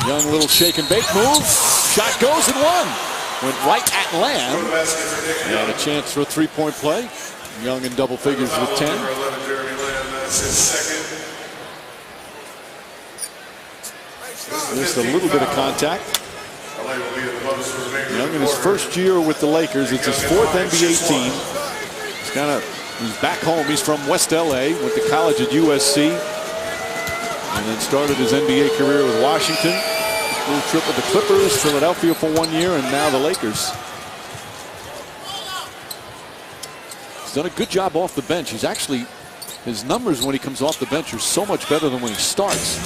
Young little shake and bake move. Shot goes and one. Went right at Lamb. And a chance for a three-point play. Young in double figures with 10. Just a little bit of contact. Young in his first year with the Lakers. It's his fourth NBA team. He's back home. He's from West LA. Went to college at USC. And then started his NBA career with Washington. Little trip with the Clippers, Philadelphia for 1 year, and now the Lakers. He's done a good job off the bench. His numbers when he comes off the bench are so much better than when he starts.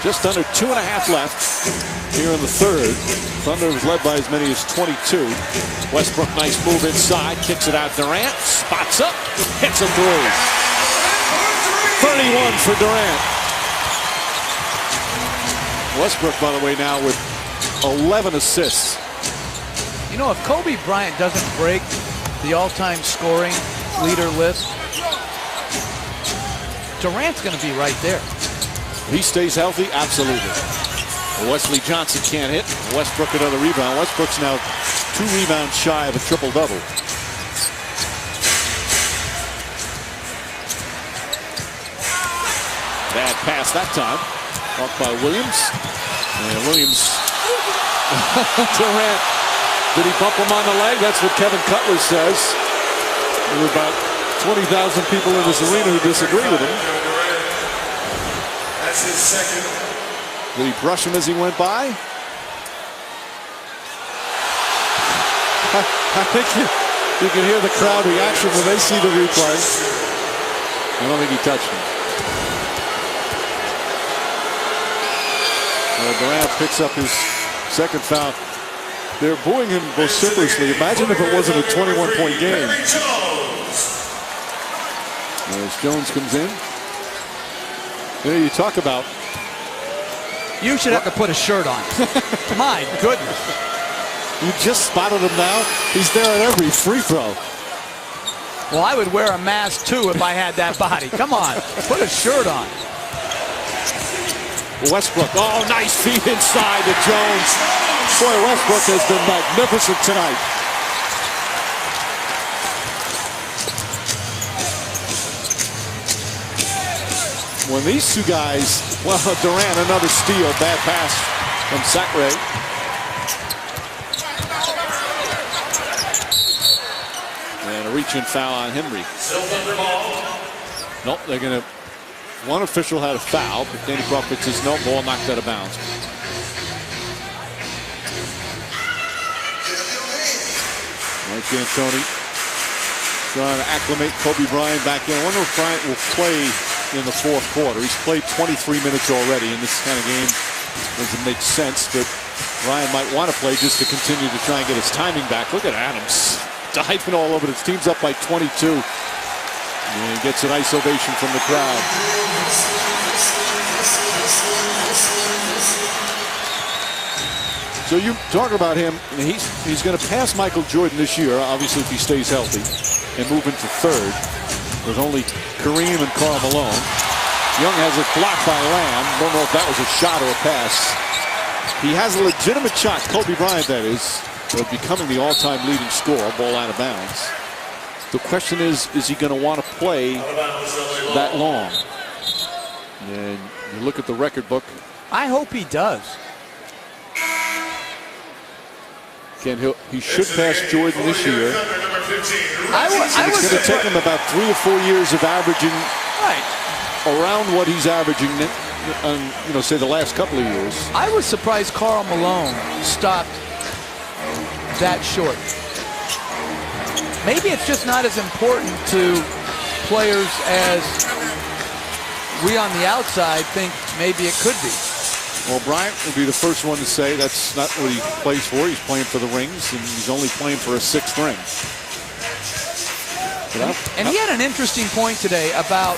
Just under 2.5 left here in the third. Thunder was led by as many as 22. Westbrook, nice move inside, kicks it out. Durant spots up, hits a three. 31 for Durant. Westbrook, by the way, now with 11 assists. You know, if Kobe Bryant doesn't break the all-time scoring leader list, Durant's going to be right there. He stays healthy, absolutely. Wesley Johnson can't hit. Westbrook another rebound. Westbrook's now 2 rebounds shy of a triple-double. Bad pass that time. Off by Williams. And Williams. Durant. Did he bump him on the leg? That's what Kevin Cutler says. There were about 20,000 people in this arena who disagree with him. That's his second. Did he brush him as he went by? I think you can hear the crowd reaction when they see the replay. I don't think he touched him. Durant picks up his second foul. They're booing him vociferously. Imagine if it wasn't a 21-point game. As Jones comes in. You know, you talk about. You should have to put a shirt on. My goodness. You just spotted him now. He's there at every free throw. Well, I would wear a mask too if I had that body. Come on, put a shirt on. Westbrook, oh, nice feed inside to Jones. Boy, Westbrook has been magnificent tonight. When these two guys, well, Durant, another steal, bad pass from Sacre. And a reach-in foul on Henry. Nope, they're going to. One official had a foul, but Danny Crawford says no, ball knocked out of bounds. Mike D'Antoni trying to acclimate Kobe Bryant back in. I wonder if Bryant will play in the fourth quarter. He's played 23 minutes already in this kind of game. Doesn't make sense, but Bryant might want to play just to continue to try and get his timing back. Look at Adams diving all over. His team's up by 22. And gets a nice ovation from the crowd. So you talk about him, he's going to pass Michael Jordan this year, obviously if he stays healthy, and move into third. There's only Kareem and Karl Malone. Young has it blocked by Lamb. Don't know if that was a shot or a pass. He has a legitimate shot, Kobe Bryant that is, of becoming the all-time leading scorer, ball out of bounds. The question is he going to want to play that long? And you look at the record book. I hope he does. Again, he should pass Jordan this year. It's going to take him about 3 or 4 years of averaging around what he's averaging, say the last couple of years. I was surprised Karl Malone stopped that short. Maybe it's just not as important to players as we on the outside think maybe it could be. Well, Bryant will be the first one to say that's not what he plays for. He's playing for the rings, and he's only playing for a 6th ring. And he had an interesting point today about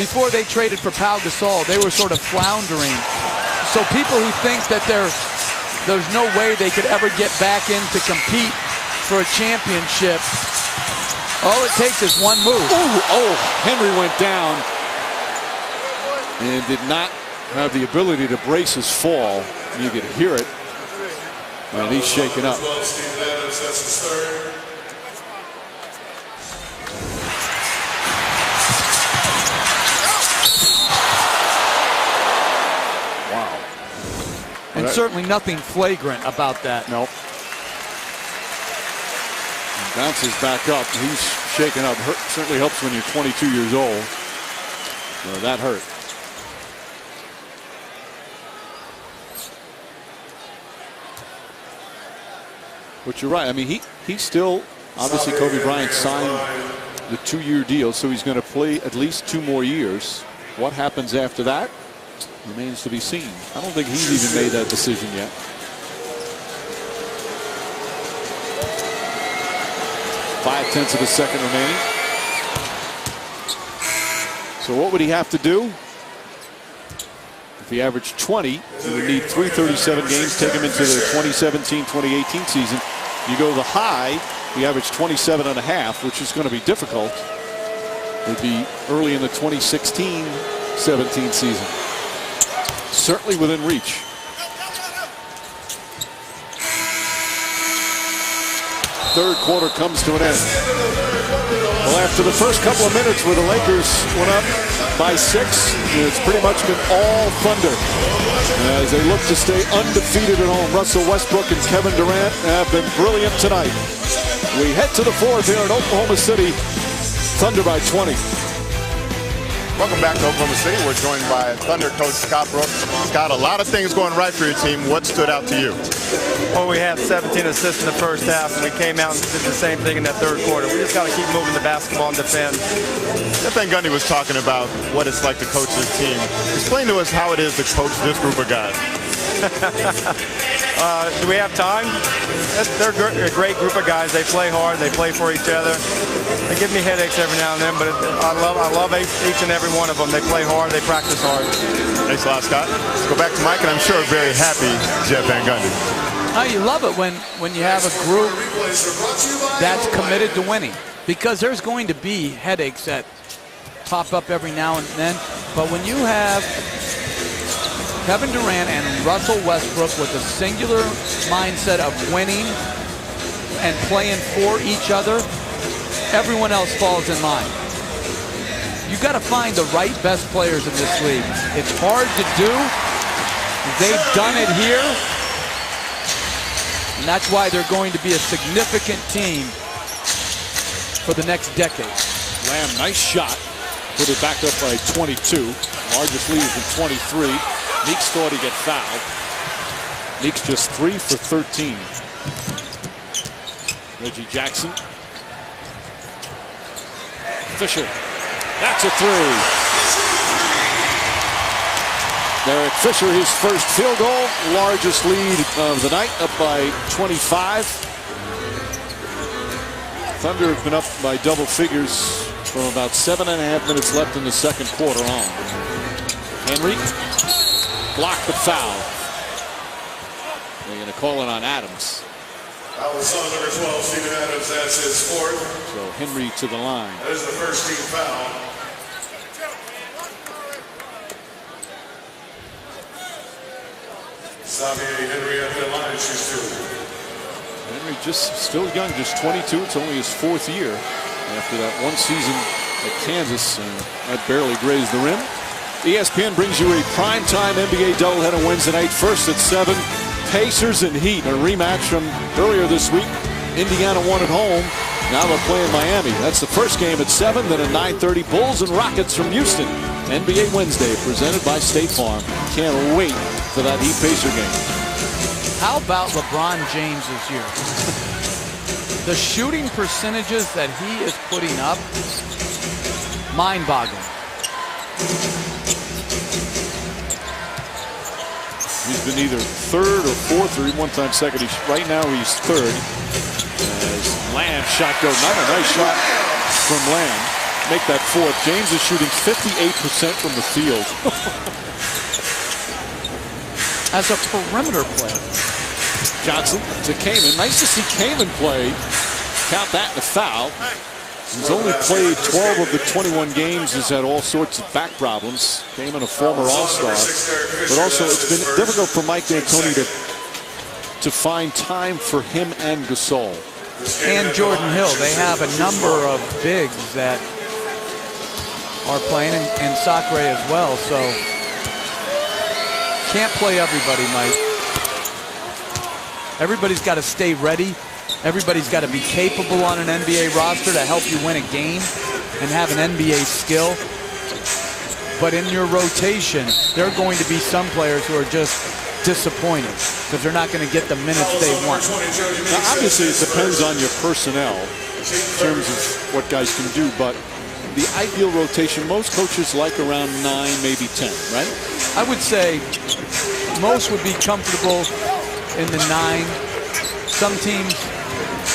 before they traded for Pau Gasol, they were sort of floundering. So people who think that there's no way they could ever get back in to compete for a championship, all it takes is one move. Henry went down and did not have the ability to brace his fall. You could hear it, and he's shaken up. Wow. And certainly nothing flagrant about that. Nope. Bounces back up. He's shaken up. Certainly helps when you're 22 years old. That hurt. But you're right. I mean, he still, obviously Kobe Bryant signed the 2-year deal, so he's going to play at least 2 more years. What happens after that remains to be seen. I don't think he's even made that decision yet. .5 of a second remaining. So what would he have to do? If he averaged 20, he would need 337 games, take him into the 2017-2018 season. You go the high, he averaged 27.5, which is going to be difficult. It would be early in the 2016-17 season. Certainly within reach. Third quarter comes to an end. Well, after the first couple of minutes where the Lakers went up by 6, it's pretty much been all Thunder as they look to stay undefeated at home. Russell Westbrook and Kevin Durant have been brilliant tonight. We head to the 4th here in Oklahoma City. Thunder by 20. Welcome back to Oklahoma City. We're joined by Thunder coach Scott Brooks. Scott, a lot of things going right for your team. What stood out to you? Well, we had 17 assists in the first half, and we came out and did the same thing in that third quarter. We just got to keep moving the basketball and defend. Jeff Van Gundy was talking about what it's like to coach this team. Explain to us how it is to coach this group of guys. Do we have time? They're a great group of guys. They play hard. They play for each other. They give me headaches every now and then, but I love each and every one of them. They play hard. They practice hard. Thanks a lot, Scott. Let's go back to Mike, and I'm sure very happy Jeff Van Gundy. Oh, you love it when you have a group that's committed to winning, because there's going to be headaches that pop up every now and then. But when you have Kevin Durant and Russell Westbrook with a singular mindset of winning and playing for each other, everyone else falls in line. You got to find the right best players in this league. It's hard to do. They've done it here. And that's why they're going to be a significant team for the next decade. Lamb, nice shot. Put it back up by 22. Largest lead is at 23. Meeks thought he'd get fouled. Meeks just 3 for 13. Reggie Jackson. Fisher. That's a 3. Derek Fisher, his first field goal. Largest lead of the night, up by 25. Thunder have been up by double figures from about 7.5 minutes left in the second quarter on. Henry blocked the foul. They're going to call it on Adams. That was on number 12, Steven Adams. That's his fourth. So Henry to the line. That is the first team foul. Xavier Henry at the line, shoots two. Henry just still young, just 22. It's only his fourth year after that one season at Kansas. That barely grazed the rim. ESPN brings you a primetime NBA doubleheader Wednesday night. First at 7, Pacers and Heat. A rematch from earlier this week. Indiana won at home. Now they're playing Miami. That's the first game at 7. Then at 9:30, Bulls and Rockets from Houston. NBA Wednesday presented by State Farm. Can't wait for that Heat Pacer game. How about LeBron James this year? The shooting percentages that he is putting up, mind-boggling. He's been either third or fourth or even one time second. Right now he's third. As Lamb shot goes, not a nice shot from Lamb. Make that fourth. James is shooting 58% from the field. As a perimeter player. Johnson to Kaman. Nice to see Kaman play. Count that in a foul. He's only played 12 of the 21 games. He's had all sorts of back problems. Kaman, a former All-Star. But also, it's been difficult for Mike D'Antoni to find time for him and Gasol. And Jordan Hill. They have a number of bigs that are playing, and Sacre as well. So, can't play everybody, Mike. Everybody's got to stay ready. Everybody's got to be capable on an NBA roster to help you win a game and have an NBA skill. But in your rotation, there are going to be some players who are just disappointed because they're not going to get the minutes they want. Now, obviously, it depends on your personnel in terms of what guys can do, but the ideal rotation, most coaches like around 9, maybe 10, right? I would say most would be comfortable in the 9. Some teams,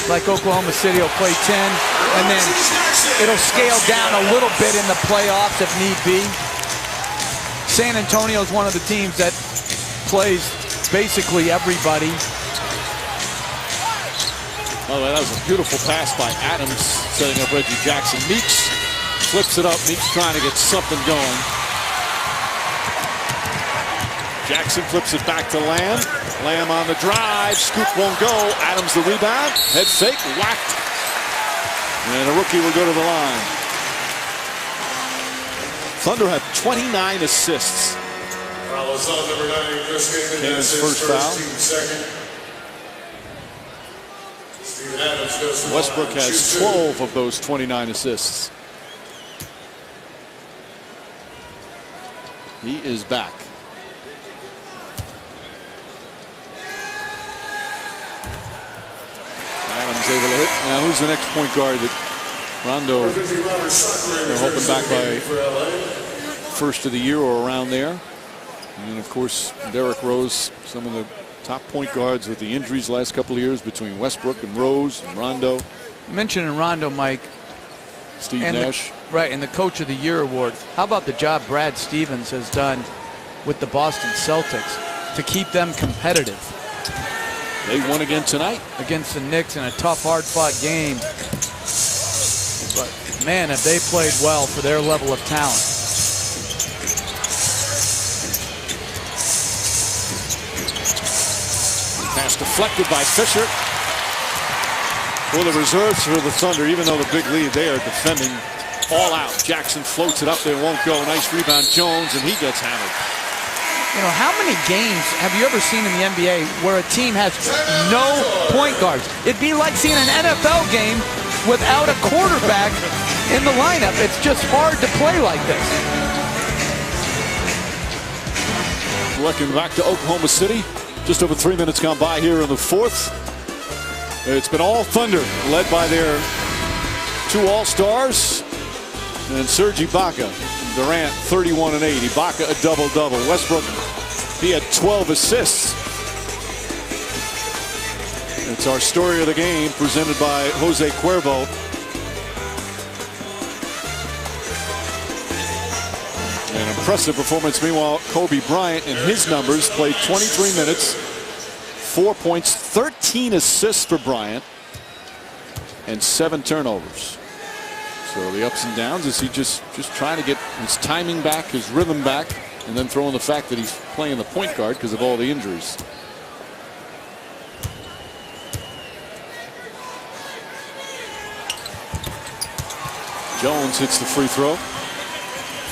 like Oklahoma City, will play 10, and then it'll scale down a little bit in the playoffs if need be. San Antonio is one of the teams that plays basically everybody. Oh, that was a beautiful pass by Adams, setting up Reggie Jackson. Meeks flips it up. Meeks trying to get something going. Jackson flips it back to Lamb. Lamb on the drive. Scoop won't go. Adams the rebound. Head fake. Whacked. And a rookie will go to the line. Thunder have 29 assists. Kaman's first foul. Westbrook has 12 of those 29 assists. He is back. Adams able to hit. Now who's the next point guard that Rondo, hoping back by first of the year or around there. And of course, Derrick Rose, some of the top point guards with the injuries last couple of years between Westbrook and Rose and Rondo. Mentioning Rondo, Mike. Steve Nash. Right, and the Coach of the Year award. How about the job Brad Stevens has done with the Boston Celtics to keep them competitive? They won again tonight against the Knicks in a tough, hard-fought game. But, man, have they played well for their level of talent. Pass deflected by Fisher. For the reserves for the Thunder, even though the big lead, they are defending all out. Jackson floats it up there, won't go. Nice rebound, Jones, and he gets hammered. You know, how many games have you ever seen in the NBA where a team has no point guards? It'd be like seeing an NFL game without a quarterback in the lineup. It's just hard to play like this. Welcome back to Oklahoma City. Just over 3 minutes gone by here in the fourth. It's been all Thunder, led by their 2 All-Stars and Serge Ibaka. Durant 31 and 8. Ibaka a double-double. Westbrook, he had 12 assists. It's our story of the game presented by Jose Cuervo. An impressive performance. Meanwhile, Kobe Bryant and his numbers played 23 minutes, 4 points, 13 assists for Bryant, and 7 turnovers. So the ups and downs is he just trying to get his timing back, his rhythm back, and then throw in the fact that he's playing the point guard because of all the injuries. Jones hits the free throw.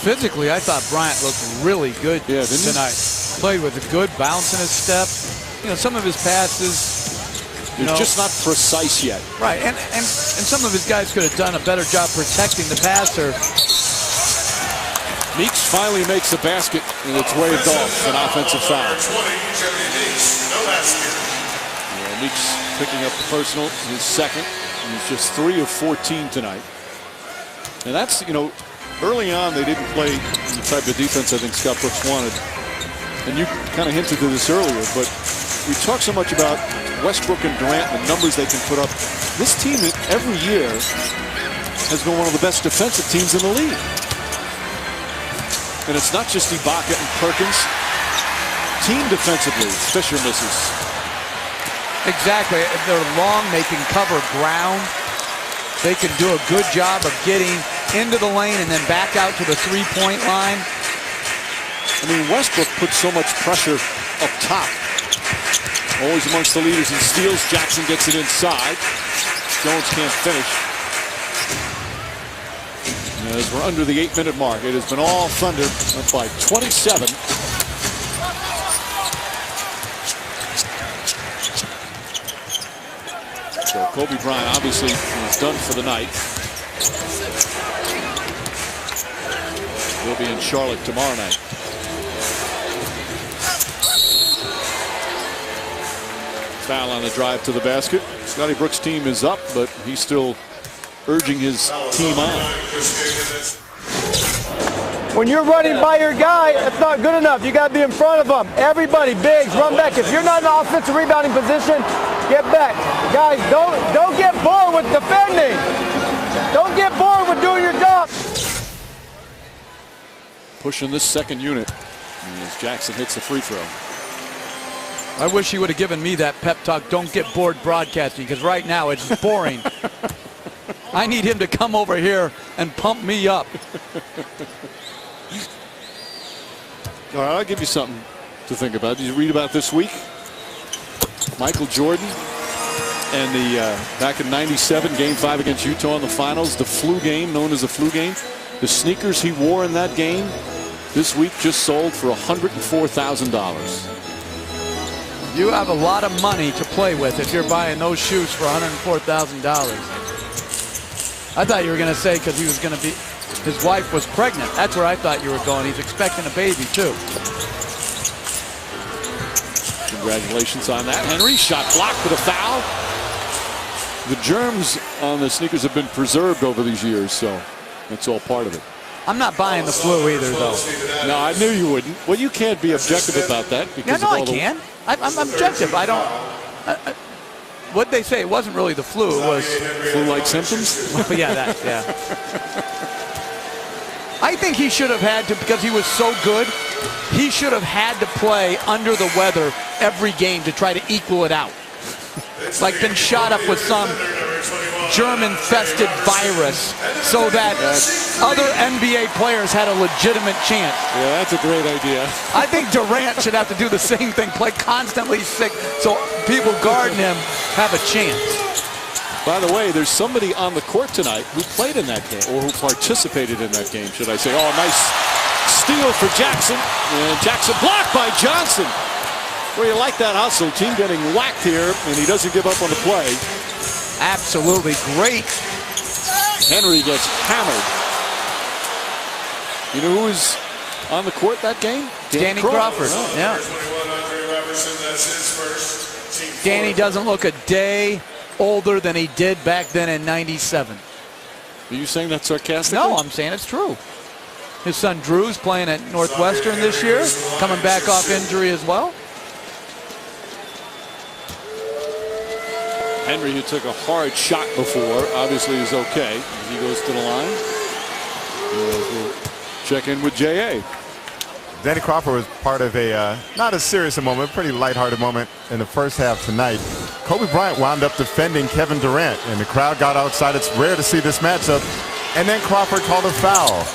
Physically, I thought Bryant looked really good tonight. Played with a good bounce in his step. You know, some of his passes, they're just not precise yet. Right, and some of his guys could have done a better job protecting the passer. Meeks finally makes the basket, and it's waved off, an offensive foul. Yeah, Meeks picking up the personal, his second. He's just 3 of 14 tonight. And that's, you know, early on they didn't play the type of defense I think Scott Brooks wanted. And you kind of hinted to this earlier, but we talk so much about Westbrook and Durant and the numbers they can put up. This team every year has been one of the best defensive teams in the league. And it's not just Ibaka and Perkins. Team defensively, Fisher misses. Exactly. If they're long, they can cover ground. They can do a good job of getting into the lane and then back out to the three-point line. I mean, Westbrook puts so much pressure up top. Always amongst the leaders in steals. Jackson gets it inside. Jones can't finish. And as we're under the 8-minute mark, it has been all Thunder up by 27. So Kobe Bryant obviously is done for the night. He'll be in Charlotte tomorrow night. Foul on the drive to the basket. Scotty Brooks' team is up, but he's still urging his team on. When you're running by your guy, that's not good enough. You got to be in front of him. Everybody, bigs, run back. If you're not in an offensive rebounding position, get back. Guys, don't get bored with defending. Don't get bored with doing your job. Pushing this second unit as Jackson hits the free throw. I wish he would have given me that pep talk. Don't get bored broadcasting, because right now it's boring. I need him to come over here and pump me up. All right, I'll give you something to think about. Did you read about this week? Michael Jordan and the back in '97 Game 5 against Utah in the finals, the flu game, known as the flu game. The sneakers he wore in that game this week just sold for $104,000. You have a lot of money to play with if you're buying those shoes for $104,000. I thought you were going to say because he was going to be, his wife was pregnant. That's where I thought you were going. He's expecting a baby too. Congratulations on that. Henry, shot blocked with a foul. The germs on the sneakers have been preserved over these years, so that's all part of it. I'm not buying the flu either, though. No, I knew you wouldn't. Well, you can't be objective about that. Because I can. I'm objective. I don't. What'd they say? It wasn't really the flu. It was flu-like symptoms. But yeah, that. Yeah. I think he should have had to, because he was so good. He should have had to play under the weather every game to try to equal it out. Like been shot up with some germ-infested virus so that other NBA players had a legitimate chance. Yeah, that's a great idea. I think Durant should have to do the same thing, play constantly sick so people guarding him have a chance. By the way, there's somebody on the court tonight who played in that game, or who participated in that game, should I say. Oh, nice steal for Jackson. And Jackson blocked by Johnson. Well, you like that hustle. Team getting whacked here, and he doesn't give up on the play. Absolutely great. Henry gets hammered. You know who was on the court that game? Danny Crawford. Oh. Yeah. Danny doesn't look a day older than he did back then in '97. Are you saying that sarcastically? No, I'm saying it's true. His son Drew's playing at Northwestern this year, coming back off injury as well. Henry, who took a hard shot before, obviously is okay as he goes to the line. We'll check in with J.A. Danny Crawford was part of a not as serious a moment, pretty lighthearted moment in the first half tonight. Kobe Bryant wound up defending Kevin Durant, and the crowd got outside. It's rare to see this matchup. And then Crawford called a foul.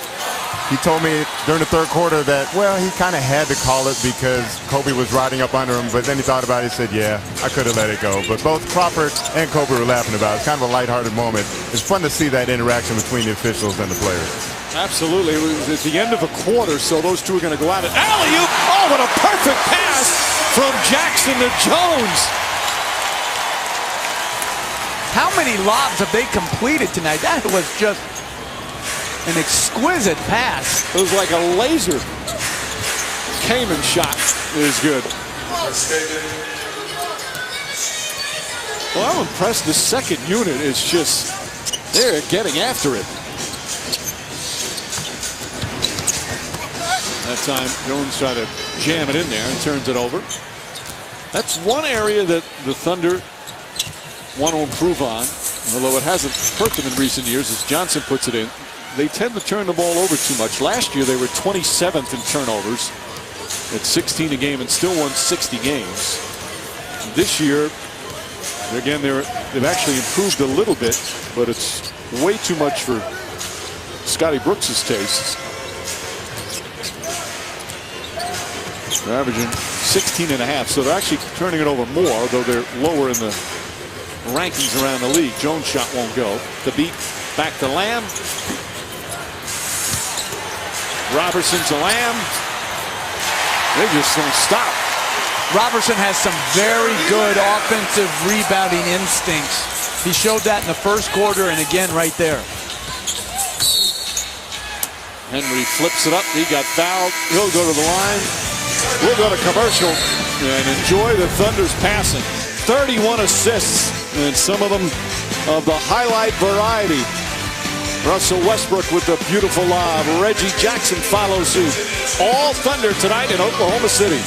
He told me during the third quarter that, well, he kind of had to call it because Kobe was riding up under him. But then he thought about it. He said, yeah, I could have let it go. But both Crawford and Kobe were laughing about it. It's kind of a lighthearted moment. It's fun to see that interaction between the officials and the players. Absolutely. It was at the end of a quarter, so those two are going to go at it. Alley-oop! Oh, what a perfect pass from Jackson to Jones. How many lobs have they completed tonight? That was just an exquisite pass. It was like a laser. Kaman shot is good. Well, I'm impressed. The second unit is just, they're getting after it. That time, Jones tried to jam it in there and turns it over. That's one area that the Thunder want to improve on, although it hasn't hurt them in recent years, as Johnson puts it in. They tend to turn the ball over too much. Last year, they were 27th in turnovers at 16 a game and still won 60 games. This year, again, they've actually improved a little bit, but it's way too much for Scotty Brooks's tastes. They're averaging 16.5, so they're actually turning it over more, though they're lower in the rankings around the league. Jones' shot won't go. The beat back to Lamb. Robertson to Lamb. They just don't stop. Robertson has some very good offensive rebounding instincts. He showed that in the first quarter and again right there. Henry flips it up. He got fouled. He'll go to the line. We'll go to commercial and enjoy the Thunder's passing. 31 assists, and some of them of the highlight variety. Russell Westbrook with the beautiful lob. Reggie Jackson follows suit. All Thunder tonight in Oklahoma City.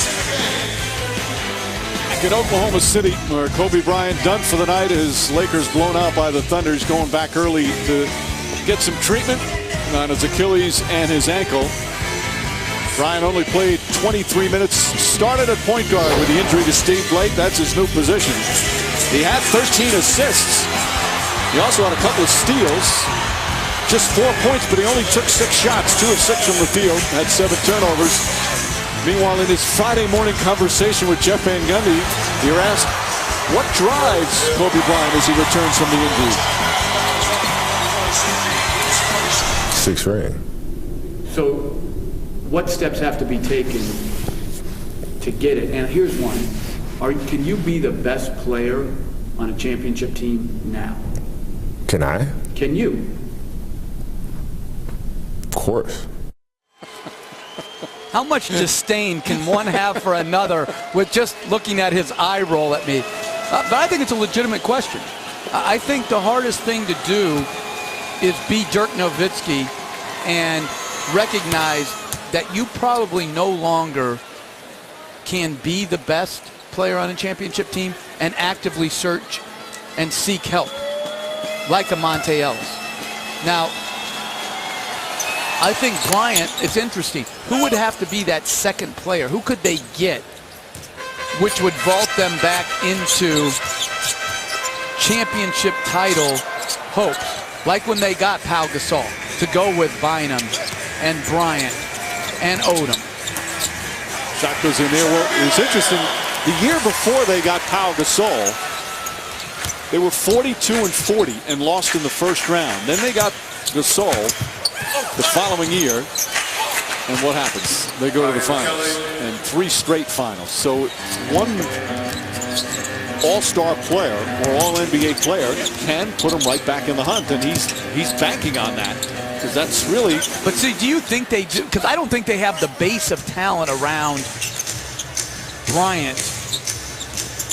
Back in Oklahoma City, where Kobe Bryant done for the night. His Lakers blown out by the Thunder. He's going back early to get some treatment on his Achilles and his ankle. Bryant only played 23 minutes. Started at point guard with the injury to Steve Blake. That's his new position. He had 13 assists. He also had a couple of steals. Just 4 points, but he only took 6 shots. 2 of 6 from the field. Had 7 turnovers. Meanwhile, in his Friday morning conversation with Jeff Van Gundy, you're asked, what drives Kobe Bryant as he returns from the injury? 6th ring. So, what steps have to be taken to get it? And here's one. Can you be the best player on a championship team now? Can I? Can you? Of course. How much disdain can one have for another with just looking at his eye roll at me? But I think it's a legitimate question. I think the hardest thing to do is be Dirk Nowitzki and recognize that you probably no longer can be the best player on a championship team and actively search and seek help like a Monte Ellis. Now, I think Bryant, it's interesting. Who would have to be that second player? Who could they get which would vault them back into championship title hopes? Like when they got Pau Gasol to go with Bynum and Bryant and Odom. Shot goes in there. Well, it was interesting. The year before they got Pau Gasol, they were 42-40 and lost in the first round. Then they got Gasol the following year, and what happens? They go to the finals, and 3 straight finals. So one all-star player or all-NBA player can put him right back in the hunt, and he's banking on that. Because that's really... But see, do you think they do? Because I don't think they have the base of talent around Bryant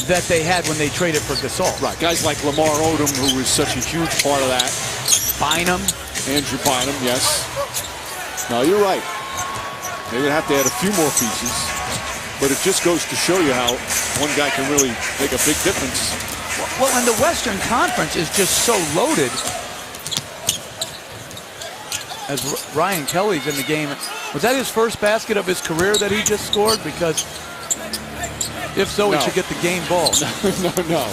that they had when they traded for Gasol. Right, guys like Lamar Odom, who was such a huge part of that. Bynum. Andrew Bynum, yes. No, you're right. They would have to add a few more pieces. But it just goes to show you how one guy can really make a big difference. Well, and the Western Conference is just so loaded. As Ryan Kelly's in the game, Was that his first basket of his career that he just scored? Because if so, he should get the game ball. No.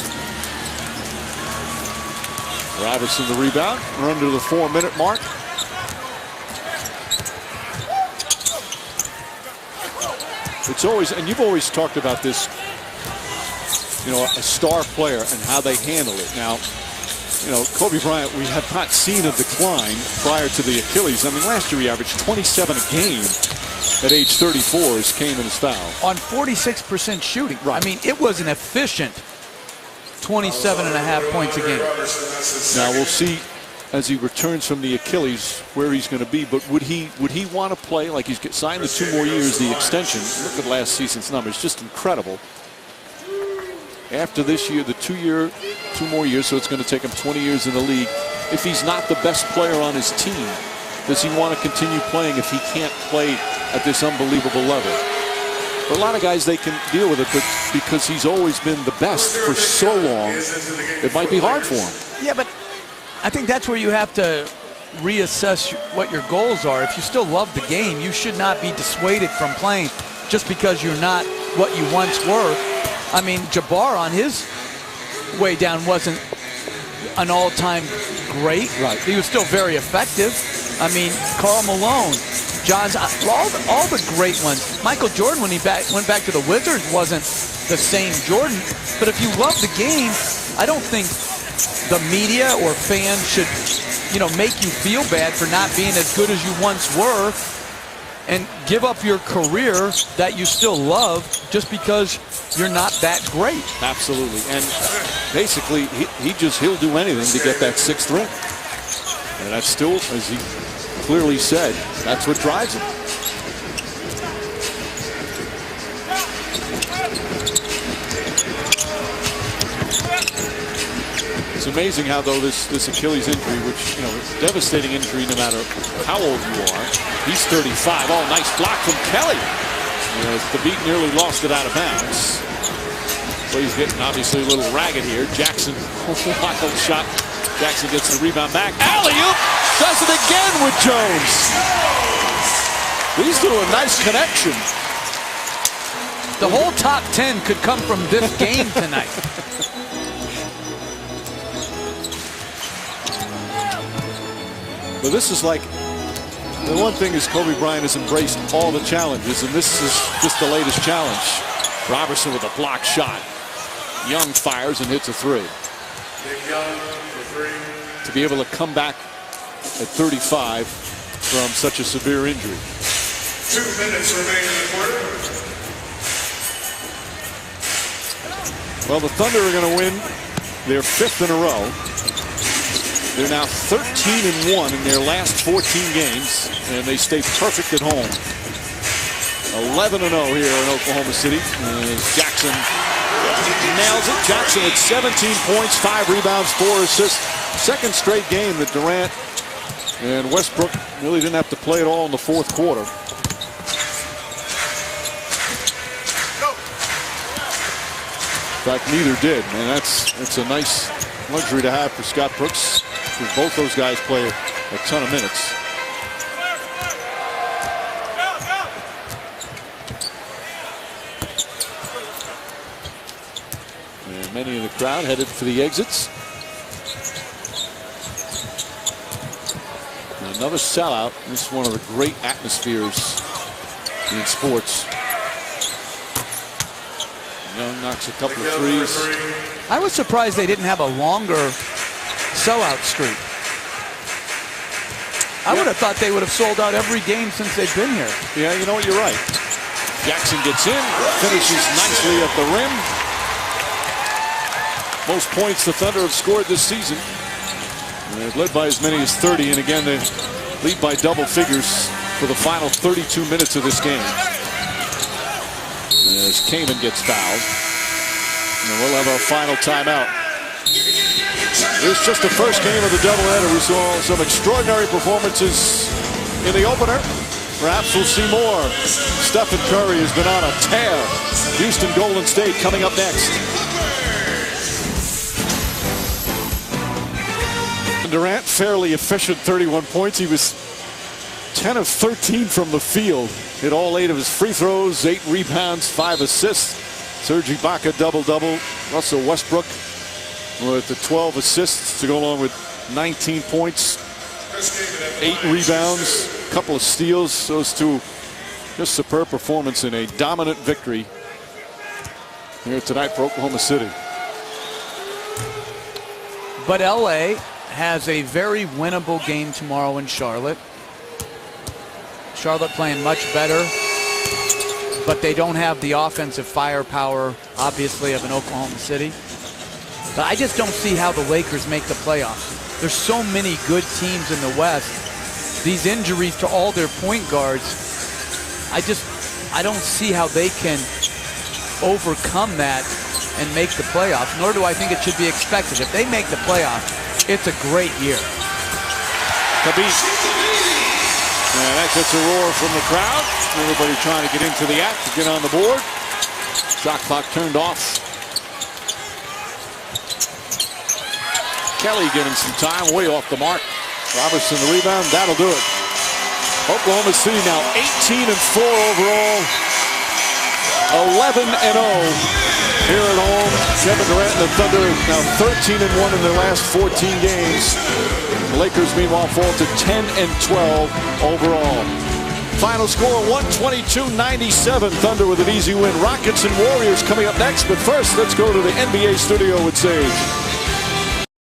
Robinson the rebound. We're under the 4-minute mark. It's always, and you've always talked about this, you know, a star player and how they handle it. Now, you know, Kobe Bryant, we have not seen a decline prior to the Achilles. I mean, last year he averaged 27 a game at age 34 as came in his foul. On 46% shooting. Right. I mean, it was an efficient 27.5 points a game. Now we'll see as he returns from the Achilles where he's going to be, but would he want to play? Like, he's signed the 2 more years, the extension. Look at last season's numbers, just incredible. After this year, the 2 more years, so it's going to take him 20 years in the league. If he's not the best player on his team, does he want to continue playing if he can't play at this unbelievable level? For a lot of guys, they can deal with it, but because he's always been the best for so long, it might be hard for him. Yeah, but I think that's where you have to reassess what your goals are. If you still love the game, you should not be dissuaded from playing just because you're not what you once were. I mean, Jabbar on his way down wasn't an all-time great. Right. He was still very effective. I mean, Karl Malone, John's, all the great ones. Michael Jordan, when he went back to the Wizards, wasn't the same Jordan. But if you love the game, I don't think the media or fans should, you know, make you feel bad for not being as good as you once were and give up your career that you still love just because you're not that great. Absolutely. And basically, he'll do anything to get that 6th ring. And that's still, as he clearly said, that's what drives him. It's amazing how, though, this Achilles injury, which, you know, it's a devastating injury no matter how old you are. He's 35. Oh, nice block from Kelly. The beat nearly lost it out of bounds. So he's getting obviously a little ragged here. Jackson, wild shot. Jackson gets the rebound back. Alley-oop! Does it again with Jones. These do a nice connection. The whole top 10 could come from this game tonight. But this is like, the one thing is Kobe Bryant has embraced all the challenges, and this is just the latest challenge. Robertson with a block shot. Young fires and hits a 3. To be able to come back at 35 from such a severe injury. 2 minutes remain in the quarter. Well, the Thunder are going to win their 5th in a row. They're now 13-1 in their last 14 games, and they stay perfect at home. 11-0 here in Oklahoma City. As Jackson nails it. Jackson at 17 points, 5 rebounds, 4 assists. Second straight game that Durant and Westbrook really didn't have to play at all in the 4th quarter. In fact, neither did, and that's a nice luxury to have for Scott Brooks, because both those guys play a ton of minutes. And many in the crowd headed for the exits. And another sellout. This is one of the great atmospheres in sports. Young knocks a couple of threes. I was surprised they didn't have a longer sellout streak. I would have thought they would have sold out every game since they've been here. Yeah, you know what? You're right. Jackson gets in, finishes nicely at the rim. Most points the Thunder have scored this season. And they've led by as many as 30, and again, they lead by double figures for the final 32 minutes of this game. As Kaman gets fouled. And we'll have our final timeout. This is just the first game of the doubleheader. We saw some extraordinary performances in the opener. Perhaps we'll see more. Stephen Curry has been on a tear. Houston Golden State coming up next. Durant, fairly efficient, 31 points. He was 10 of 13 from the field. Hit all 8 of his free throws, 8 rebounds, 5 assists. Serge Ibaka double-double. Russell Westbrook with the 12 assists to go along with 19 points, 8 rebounds, a couple of steals. Those two just superb performance in a dominant victory here tonight for Oklahoma City. But LA has a very winnable game tomorrow in Charlotte. Charlotte playing much better, but they don't have the offensive firepower, obviously, of an Oklahoma City. But I just don't see how the Lakers make the playoffs. There's so many good teams in the West. These injuries to all their point guards, I don't see how they can overcome that and make the playoffs, nor do I think it should be expected. If they make the playoffs, it's a great year. Khabib. And that gets a roar from the crowd. Everybody trying to get into the act, to get on the board. Shot clock turned off. Kelly getting some time, way off the mark. Robertson the rebound, that'll do it. Oklahoma City now 18-4 overall, 11-0 here at home. Kevin Durant and the Thunder now 13-1 in their last 14 games. The Lakers meanwhile fall to 10-12 overall. Final score 122-97. Thunder with an easy win. Rockets and Warriors coming up next, but first let's go to the NBA studio with Sage.